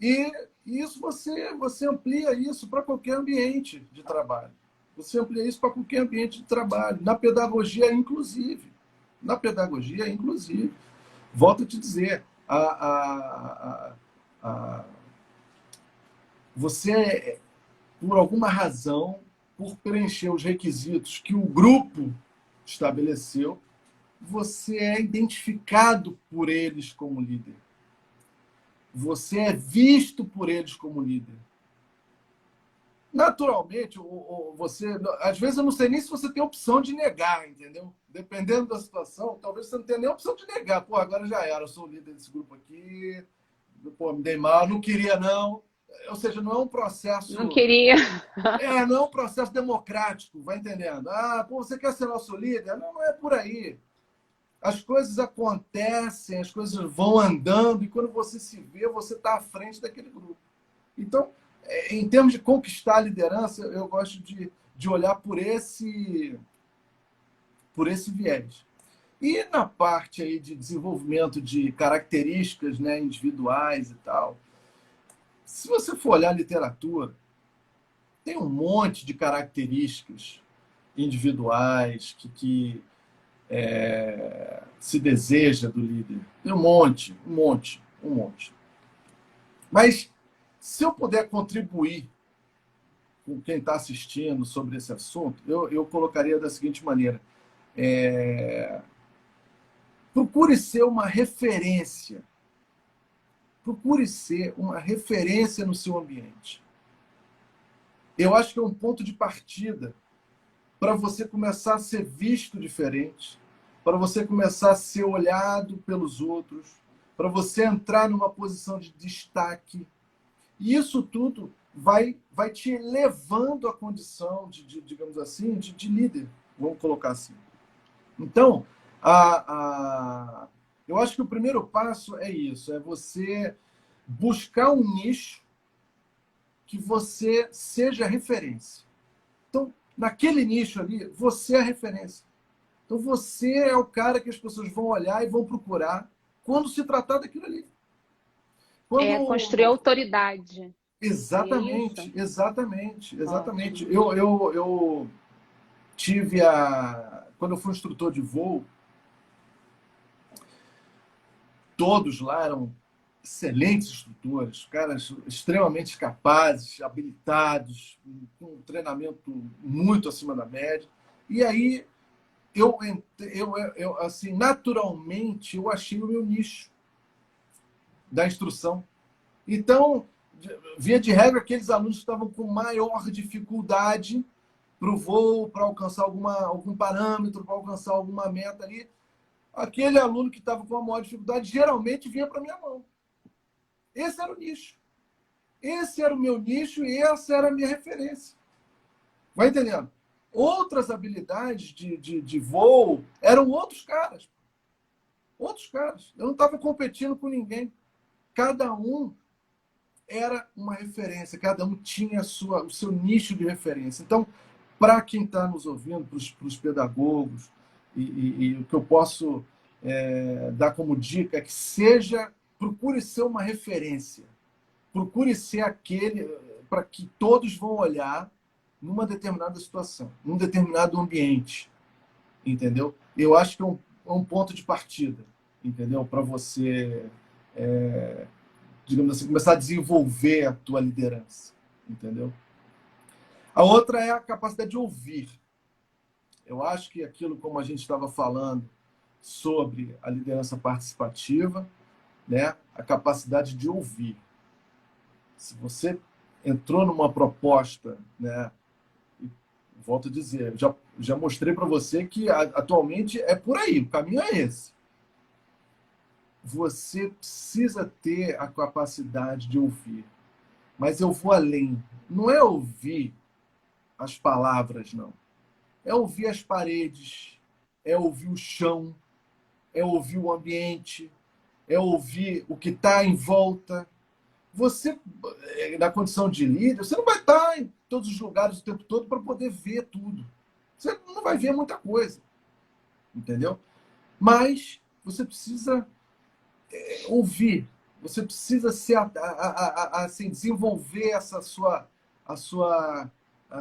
E isso você amplia isso para qualquer ambiente de trabalho. Você amplia isso para qualquer ambiente de trabalho. Na pedagogia, inclusive. Na pedagogia, inclusive. Volto a te dizer, você, por alguma razão, por preencher os requisitos que o grupo estabeleceu, você é identificado por eles como líder. Você é visto por eles como líder. Naturalmente, você, às vezes eu não sei nem se você tem opção de negar, entendeu? Dependendo da situação, talvez você não tenha nem opção de negar. Pô, agora já era, eu sou o líder desse grupo aqui, pô, me dei mal, não queria não. Ou seja, não é um processo... Não queria. Não é um processo democrático, vai entendendo? Ah, pô, você quer ser nosso líder? Não, não é por aí. As coisas acontecem, as coisas vão andando, e quando você se vê, você está à frente daquele grupo. Então, em termos de conquistar a liderança, eu gosto de olhar por esse viés. E na parte aí de desenvolvimento de características, né, individuais e tal, se você for olhar a literatura, tem um monte de características individuais que se deseja do líder. Tem um monte. Mas, se eu puder contribuir com quem está assistindo sobre esse assunto, eu colocaria da seguinte maneira. Procure ser uma referência. Procure ser uma referência no seu ambiente. Eu acho que é um ponto de partida para você começar a ser visto diferente, para você começar a ser olhado pelos outros, para você entrar numa posição de destaque. E isso tudo vai te levando à condição digamos assim, de líder, vamos colocar assim. Então, eu acho que o primeiro passo é isso, é você buscar um nicho que você seja referência. Então, naquele nicho ali, você é a referência. Então, você é o cara que as pessoas vão olhar e vão procurar quando se tratar daquilo ali. Construir autoridade. Seria isso? Exatamente. Ótimo. Eu tive quando eu fui instrutor de voo, todos lá eram excelentes instrutores, caras extremamente capazes, habilitados, com um treinamento muito acima da média. E aí assim, naturalmente, eu achei o meu nicho da instrução. Então, via de regra, aqueles alunos que estavam com maior dificuldade para o voo, para alcançar algum parâmetro, para alcançar alguma meta ali, aquele aluno que estava com a maior dificuldade geralmente vinha para a minha mão. Esse era o nicho. Esse era o meu nicho e essa era a minha referência. Vai entendendo? Outras habilidades de voo eram outros caras. Outros caras. Eu não estava competindo com ninguém. Cada um era uma referência, cada um tinha o seu nicho de referência. Então, para quem está nos ouvindo, para os pedagogos, e o que eu posso dar como dica é que procure ser uma referência. Procure ser aquele para que todos vão olhar numa determinada situação, num determinado ambiente, entendeu? Eu acho que é um ponto de partida, entendeu? Para você, digamos assim, começar a desenvolver a tua liderança, entendeu? A outra é a capacidade de ouvir. Eu acho que aquilo, como a gente estava falando sobre a liderança participativa, né? A capacidade de ouvir. Se você entrou numa proposta, né? Volto a dizer, já mostrei para você que atualmente é por aí, o caminho é esse. Você precisa ter a capacidade de ouvir. Mas eu vou além. Não é ouvir as palavras, não. É ouvir as paredes, é ouvir o chão, é ouvir o ambiente, é ouvir o que está em volta. Você, na condição de líder, você não vai estar em todos os lugares o tempo todo para poder ver tudo. Você não vai ver muita coisa, entendeu? Mas você precisa ouvir, você precisa assim, desenvolver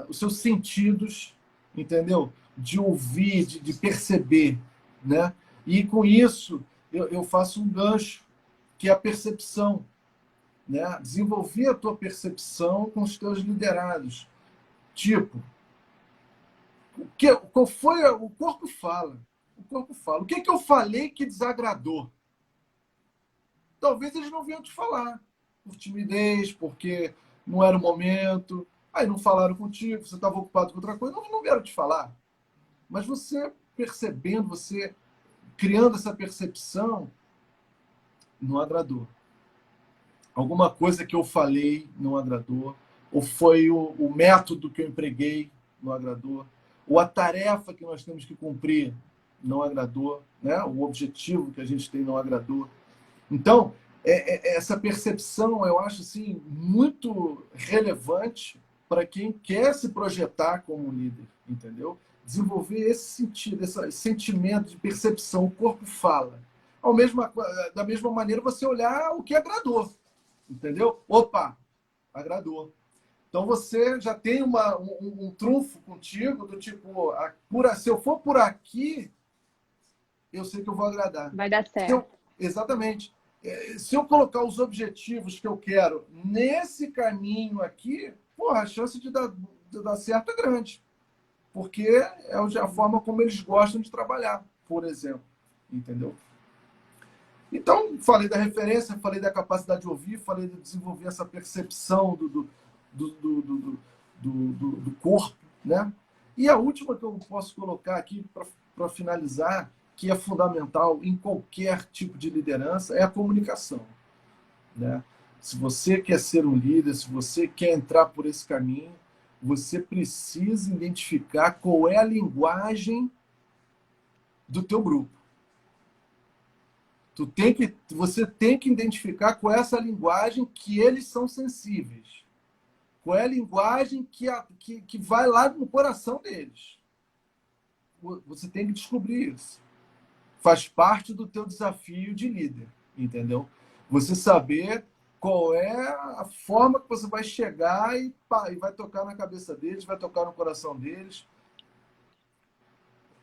os seus sentidos, entendeu? De ouvir, de perceber, né? E com isso eu faço um gancho, que é a percepção, né? Desenvolver a tua percepção com os teus liderados. Tipo, qual foi o corpo fala. O corpo fala. O que eu falei que desagradou? Talvez eles não venham te falar, por timidez, porque não era o momento, aí não falaram contigo, você estava ocupado com outra coisa, não vieram te falar. Mas você percebendo, você criando essa percepção, não agradou. Alguma coisa que eu falei não agradou, ou foi o método que eu empreguei não agradou, ou a tarefa que nós temos que cumprir não agradou, né? O objetivo que a gente tem não agradou. Então, essa percepção eu acho assim, muito relevante para quem quer se projetar como líder, entendeu? Desenvolver esse sentido, esse sentimento de percepção, o corpo fala. Da mesma maneira, você olhar o que agradou, entendeu? Opa, agradou. Então você já tem um trunfo contigo, do tipo, se eu for por aqui, eu sei que eu vou agradar. Vai dar certo. Exatamente. Se eu colocar os objetivos que eu quero nesse caminho aqui, porra, a chance de dar certo é grande. Porque é a forma como eles gostam de trabalhar, por exemplo. Entendeu? Então, falei da referência, falei da capacidade de ouvir, falei de desenvolver essa percepção do corpo, né? E a última que eu posso colocar aqui para finalizar, que é fundamental em qualquer tipo de liderança, é a comunicação, né? Se você quer ser um líder, se você quer entrar por esse caminho, você precisa identificar qual é a linguagem do teu grupo. Você tem que identificar qual é essa linguagem que eles são sensíveis. Qual é a linguagem que vai lá no coração deles. Você tem que descobrir isso. Faz parte do teu desafio de líder, entendeu? Você saber qual é a forma que você vai chegar e vai tocar na cabeça deles, vai tocar no coração deles.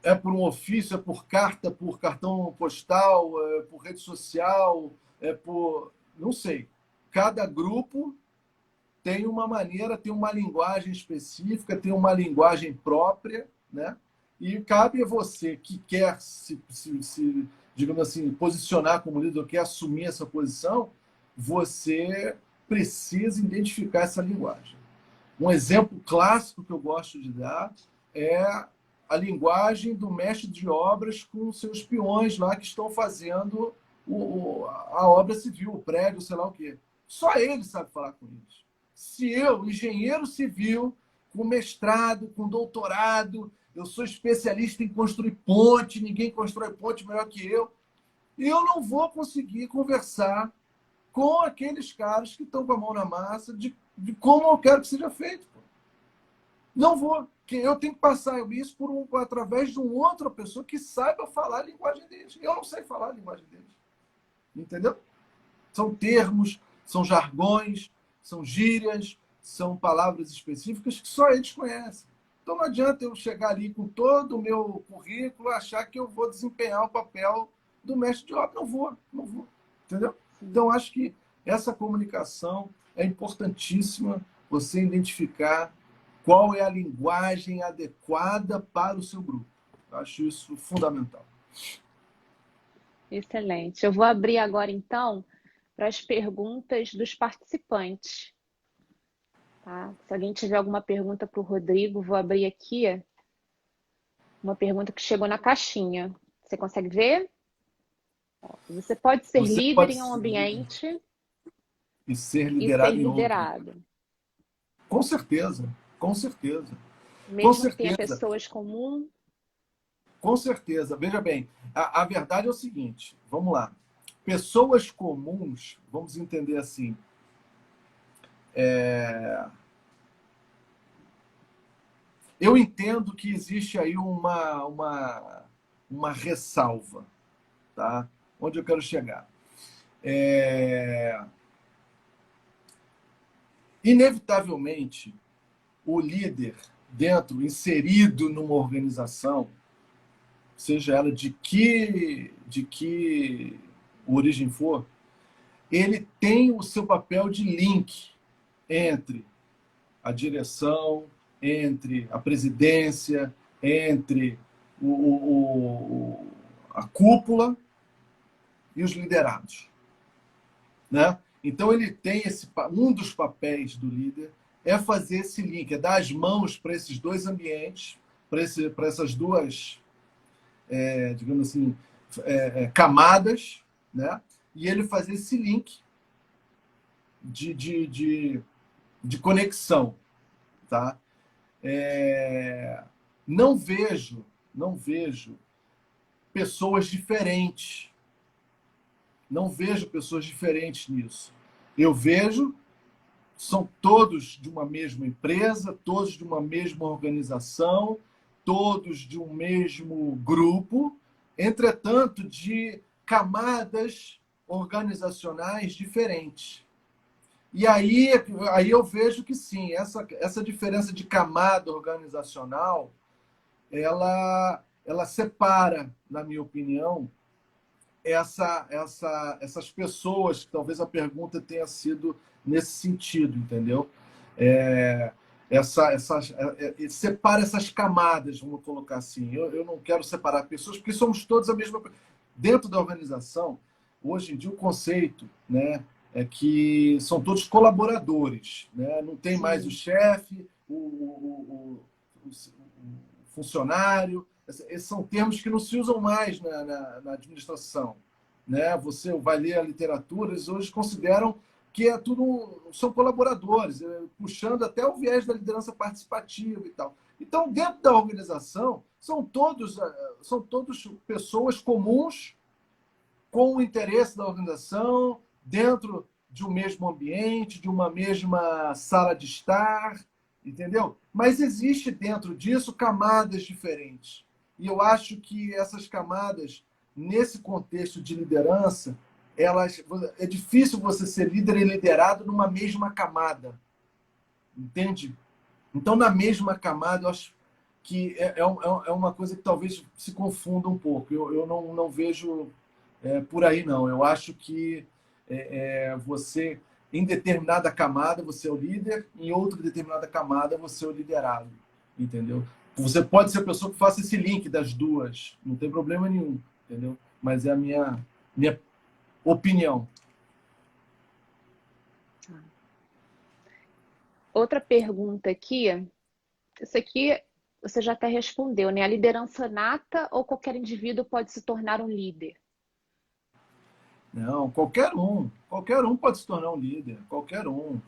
É por um ofício, é por carta, por cartão postal, é por rede social, é por... Não sei. Cada grupo tem uma maneira, tem uma linguagem específica, tem uma linguagem própria, né? E cabe a você que quer digamos assim, posicionar como líder, ou quer assumir essa posição, você precisa identificar essa linguagem. Um exemplo clássico que eu gosto de dar é a linguagem do mestre de obras com seus peões lá que estão fazendo a obra civil, o prédio, sei lá o quê. Só ele sabe falar com eles. Se eu, engenheiro civil, com mestrado, com doutorado, eu sou especialista em construir ponte, ninguém constrói ponte melhor que e eu não vou conseguir conversar com aqueles caras que estão com a mão na massa de como eu quero que seja feito. Pô. Não vou. Eu tenho que passar isso através de uma outra pessoa que saiba falar a linguagem deles. Eu não sei falar a linguagem deles. Entendeu? São termos, são jargões, são gírias, são palavras específicas que só eles conhecem. Então não adianta eu chegar ali com todo o meu currículo e achar que eu vou desempenhar o papel do mestre de obra. Não vou. Entendeu? Então acho que essa comunicação é importantíssima, você identificar qual é a linguagem adequada para o seu grupo. Eu acho isso fundamental. Excelente. Eu vou abrir agora, então, para as perguntas dos participantes. Tá? Se alguém tiver alguma pergunta para o Rodrigo, vou abrir aqui uma pergunta que chegou na caixinha. Você consegue ver? Você pode ser líder em um ambiente e ser liderado em outro. Com certeza. Mesmo que tenha pessoas comuns. Com certeza. Veja bem, a verdade é o seguinte, vamos lá. Pessoas comuns, vamos entender assim, eu entendo que existe aí uma ressalva, tá? Onde eu quero chegar. Inevitavelmente, o líder inserido numa organização, seja ela de que origem for, ele tem o seu papel de link entre a direção, entre a presidência, entre a cúpula e os liderados, né? Então ele tem um dos papéis do líder é fazer esse link, é dar as mãos para esses dois ambientes, para essas duas, digamos assim, camadas, né? E ele fazer esse link de conexão, tá? Não vejo pessoas diferentes. Não vejo pessoas diferentes nisso. Eu vejo, são todos de uma mesma empresa, todos de uma mesma organização, todos de um mesmo grupo, entretanto, de camadas organizacionais diferentes. E aí eu vejo que sim, essa diferença de camada organizacional, ela separa, na minha opinião, essas pessoas, que talvez a pergunta tenha sido nesse sentido, entendeu? Separa essas camadas, vamos colocar assim. Eu não quero separar pessoas, porque somos todos a mesma... Dentro da organização, hoje em dia, o conceito, né, é que são todos colaboradores, né? Não tem mais o chefe, o funcionário. Esses são termos que não se usam mais na administração, né? Você vai ler a literatura, eles hoje consideram que são colaboradores, puxando até o viés da liderança participativa e tal. Então, dentro da organização, são todos pessoas comuns com o interesse da organização, dentro de um mesmo ambiente, de uma mesma sala de estar, entendeu? Mas existe dentro disso camadas diferentes. E eu acho que essas camadas, nesse contexto de liderança, é difícil você ser líder e liderado numa mesma camada, entende? Então, na mesma camada, eu acho que é uma coisa que talvez se confunda um pouco. Eu não vejo por aí, não. Eu acho que você, em determinada camada, você é o líder, em outra determinada camada, você é o liderado, entendeu? Você pode ser a pessoa que faça esse link das duas, não tem problema nenhum, entendeu? Mas é a minha opinião. Outra pergunta aqui, isso aqui você já até respondeu, né? A liderança nata ou qualquer indivíduo pode se tornar um líder? Não, qualquer um pode se tornar um líder, qualquer um.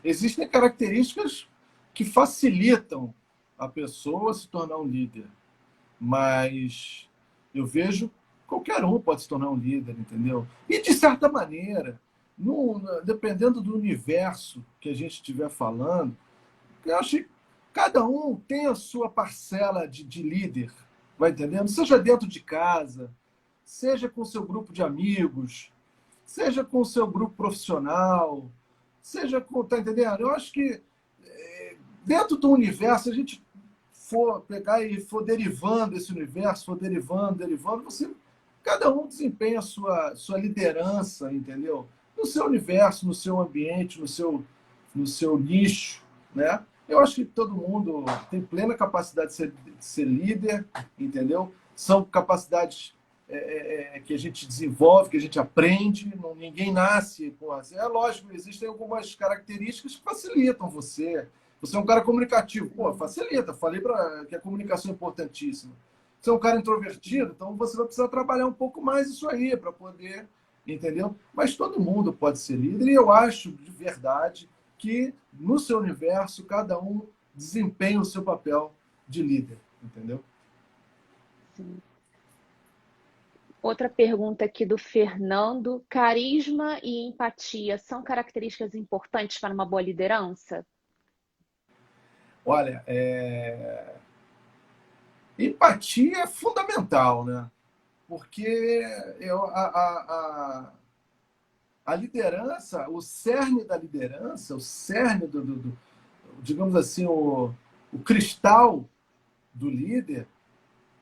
Existem características que facilitam a pessoa se tornar um líder, mas eu vejo qualquer um pode se tornar um líder, entendeu? E de certa maneira, dependendo do universo que a gente estiver falando, eu acho que cada um tem a sua parcela de líder, vai entendendo? Seja dentro de casa, seja com o seu grupo de amigos, seja com o seu grupo profissional, seja com. Tá entendendo? Eu acho que dentro do universo, a gente for pegar e for derivando esse universo, for derivando, você. Cada um desempenha a sua liderança, entendeu? No seu universo, no seu ambiente, no seu nicho, né? Eu acho que todo mundo tem plena capacidade de ser líder, entendeu? São capacidades que a gente desenvolve, que a gente aprende. Ninguém nasce com as. É lógico, existem algumas características que facilitam você. Você é um cara comunicativo, pô, facilita. Falei que a comunicação é importantíssima. Você é um cara introvertido, então você vai precisar trabalhar um pouco mais isso aí para poder, entendeu? Mas todo mundo pode ser líder e eu acho de verdade que no seu universo cada um desempenha o seu papel de líder, entendeu? Sim. Outra pergunta aqui do Fernando: carisma e empatia são características importantes para uma boa liderança? Olha, empatia é fundamental, né? Porque a liderança, o cerne da liderança, o cerne digamos assim, o cristal do líder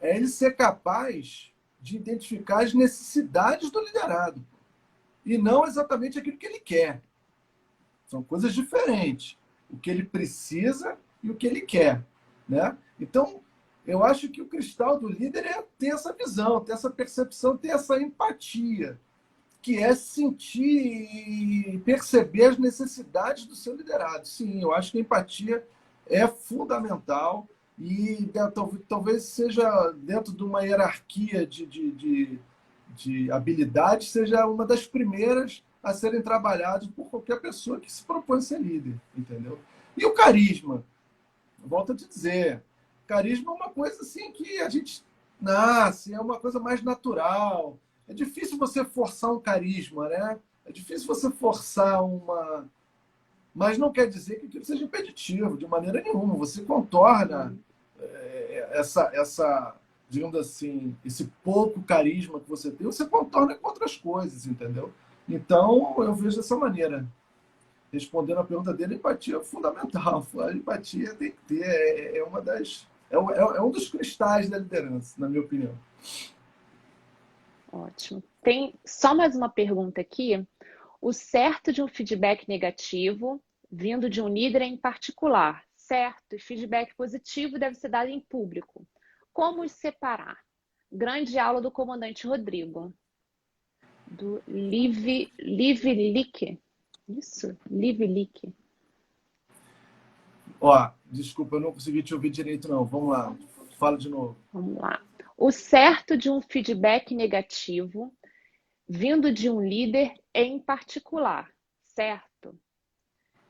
é ele ser capaz de identificar as necessidades do liderado e não exatamente aquilo que ele quer. São coisas diferentes. O que ele precisa e o que ele quer, né? Então, eu acho que o cristal do líder é ter essa visão, ter essa percepção, ter essa empatia, que é sentir e perceber as necessidades do seu liderado. Sim, eu acho que a empatia é fundamental e talvez seja, dentro de uma hierarquia de habilidades, seja uma das primeiras a serem trabalhadas por qualquer pessoa que se propõe a ser líder, entendeu? E o carisma, volto a te dizer, carisma é uma coisa assim que a gente nasce, é uma coisa mais natural. É difícil você forçar um carisma, né? É difícil você forçar uma. Mas não quer dizer que aquilo seja impeditivo, de maneira nenhuma. Você contorna digamos assim, esse pouco carisma que você tem, você contorna com outras coisas, entendeu? Então, eu vejo dessa maneira. Respondendo a pergunta dele, a empatia é fundamental. A empatia tem que ter, é um dos cristais da liderança, na minha opinião. Ótimo. Tem só mais uma pergunta aqui. O certo de um feedback negativo vindo de um líder em particular, certo? E feedback positivo deve ser dado em público. Como os separar? Grande aula do comandante Rodrigo. Do Livelic. Isso? Livelic. Ó, desculpa, eu não consegui te ouvir direito, não. Vamos lá, fala de novo. Vamos lá. O certo de um feedback negativo vindo de um líder em particular, certo?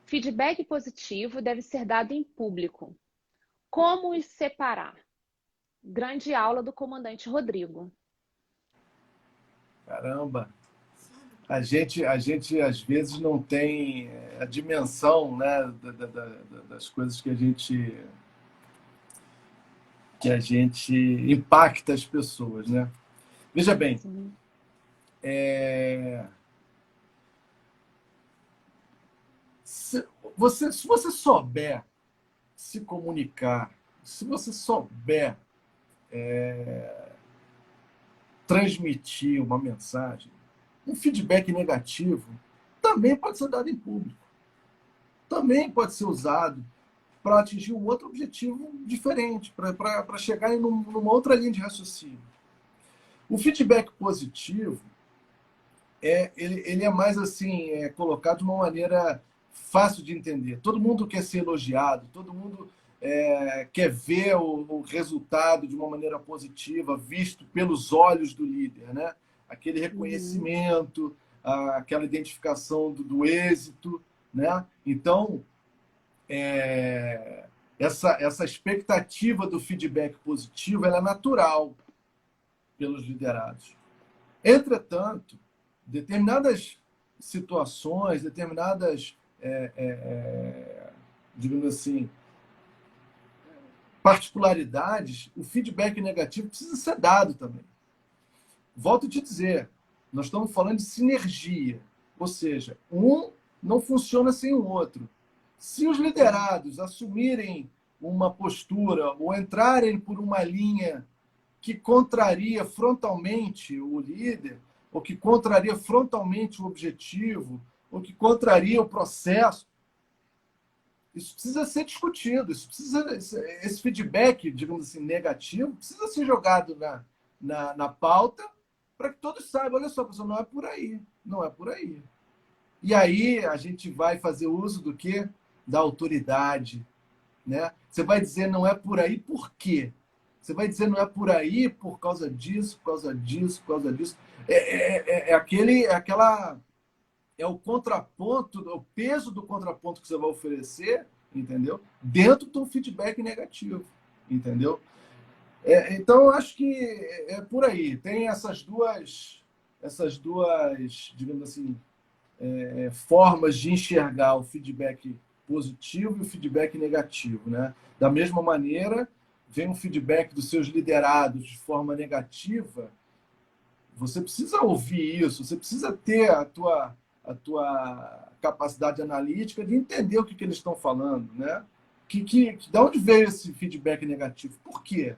Feedback positivo deve ser dado em público. Como os separar? Grande aula do comandante Rodrigo. Caramba! A gente às vezes não tem a dimensão, né, das coisas que a gente impacta as pessoas, né? Veja bem, Sim. Se você souber se comunicar, se você souber transmitir uma mensagem, um feedback negativo também pode ser dado em público. Também pode ser usado para atingir um outro objetivo diferente, para chegar em numa outra linha de raciocínio. O feedback positivo, ele é mais assim, colocado de uma maneira fácil de entender. Todo mundo quer ser elogiado, todo mundo quer ver o resultado de uma maneira positiva, visto pelos olhos do líder, né? Aquele reconhecimento, aquela identificação do êxito, né? Então, essa expectativa do feedback positivo ela é natural pelos liderados. Entretanto, determinadas situações, determinadas, digamos assim, particularidades, o feedback negativo precisa ser dado também. Volto a te dizer, nós estamos falando de sinergia, ou seja, um não funciona sem o outro. Se os liderados assumirem uma postura ou entrarem por uma linha que contraria frontalmente o líder, ou que contraria frontalmente o objetivo, ou que contraria o processo, isso precisa ser discutido, esse feedback, digamos assim, negativo, precisa ser jogado na pauta para que todos saibam, olha só, pessoal, não é por aí, não é por aí. E aí a gente vai fazer uso do quê? Da autoridade, né? Você vai dizer não é por aí por quê? Você vai dizer não é por aí por causa disso, por causa disso, por causa disso. É o contraponto, o peso do contraponto que você vai oferecer, entendeu? Dentro do feedback negativo, entendeu? Então, eu acho que é por aí. Tem essas duas, digamos assim, formas de enxergar o feedback positivo e o feedback negativo, né? Da mesma maneira, vem um feedback dos seus liderados de forma negativa, você precisa ouvir isso, você precisa ter a tua capacidade analítica de entender o que eles estão falando, né? De onde veio esse feedback negativo? Por quê?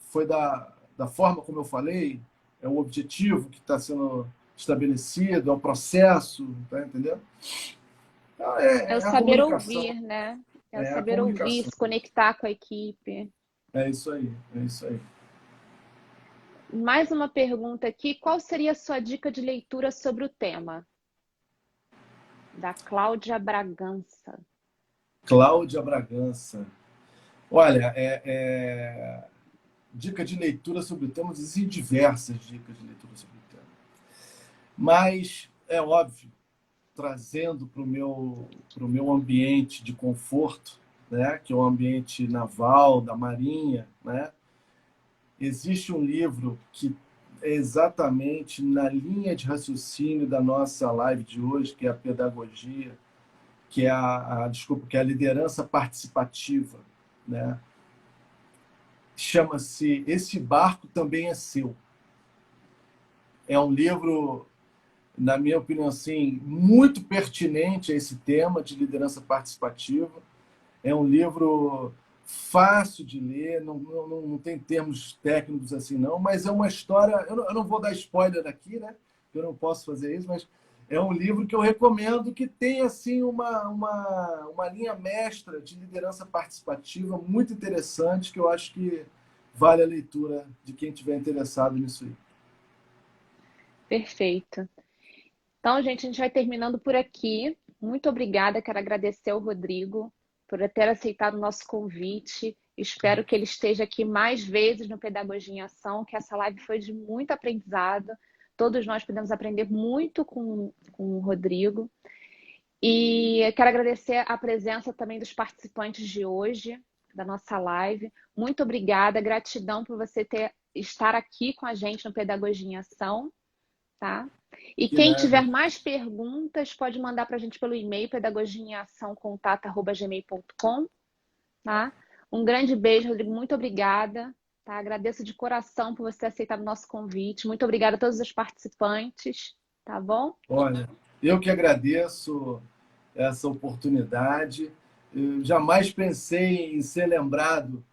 Foi da forma como eu falei? É o objetivo que está sendo estabelecido? É o processo? Tá entendendo? Então, É o a saber comunicação. ouvir, né? É o É a saber ouvir, comunicação. se conectar com a equipe. É isso aí, é isso aí. Mais uma pergunta aqui. Qual seria a sua dica de leitura sobre o tema? Da Cláudia Bragança. Cláudia Bragança. Olha, dica de leitura sobre o tema, existem diversas dicas de leitura sobre o tema. Mas, é óbvio, trazendo para o meu ambiente de conforto, né, que é o ambiente naval, da Marinha, né, existe um livro que é exatamente na linha de raciocínio da nossa live de hoje, que é a pedagogia, que é que é a liderança participativa, né? Chama-se Esse Barco Também é Seu. É um livro, na minha opinião, assim, muito pertinente a esse tema de liderança participativa. É um livro fácil de ler, não tem termos técnicos assim, não, mas é uma história. Eu não vou dar spoiler aqui, né? Eu não posso fazer isso, mas é um livro que eu recomendo que tem assim uma linha mestra de liderança participativa muito interessante, que eu acho que vale a leitura de quem estiver interessado nisso aí. Perfeito. Então, gente, a gente vai terminando por aqui. Muito obrigada. Quero agradecer ao Rodrigo por ter aceitado o nosso convite. Espero que ele esteja aqui mais vezes no Pedagogia em Ação, que essa live foi de muito aprendizado. Todos nós podemos aprender muito com o Rodrigo. E eu quero agradecer a presença também dos participantes de hoje, da nossa live. Muito obrigada, gratidão por você estar aqui com a gente no Pedagogia em Ação, tá? E Que quem nada. tiver mais perguntas, pode mandar para a gente pelo e-mail pedagogiaemacãocontato@gmail.com, tá? Um grande beijo, Rodrigo, muito obrigada. Tá? Agradeço de coração por você ter aceitado o nosso convite. Muito obrigada a todos os participantes, tá bom? Olha, eu que agradeço essa oportunidade. Eu jamais pensei em ser lembrado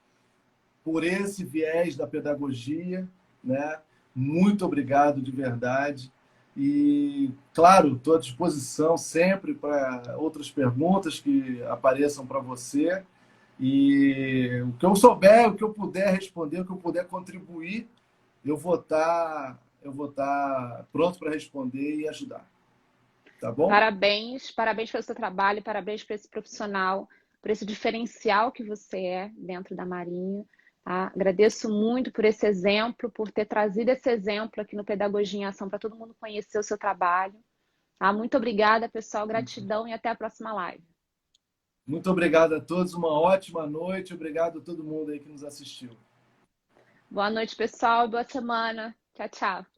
por esse viés da pedagogia, né? Muito obrigado de verdade. E, claro, estou à disposição sempre para outras perguntas que apareçam para você. E o que eu souber, o que eu puder responder, o que eu puder contribuir, eu vou estar pronto para responder e ajudar. Tá bom? Parabéns, parabéns pelo seu trabalho, parabéns por esse profissional, por esse diferencial que você é dentro da Marinha. Tá? Agradeço muito por esse exemplo, por ter trazido esse exemplo aqui no Pedagogia em Ação para todo mundo conhecer o seu trabalho. Tá? Muito obrigada, pessoal. Gratidão e até a próxima live. Muito obrigado a todos, uma ótima noite. Obrigado a todo mundo aí que nos assistiu. Boa noite, pessoal. Boa semana. Tchau, tchau.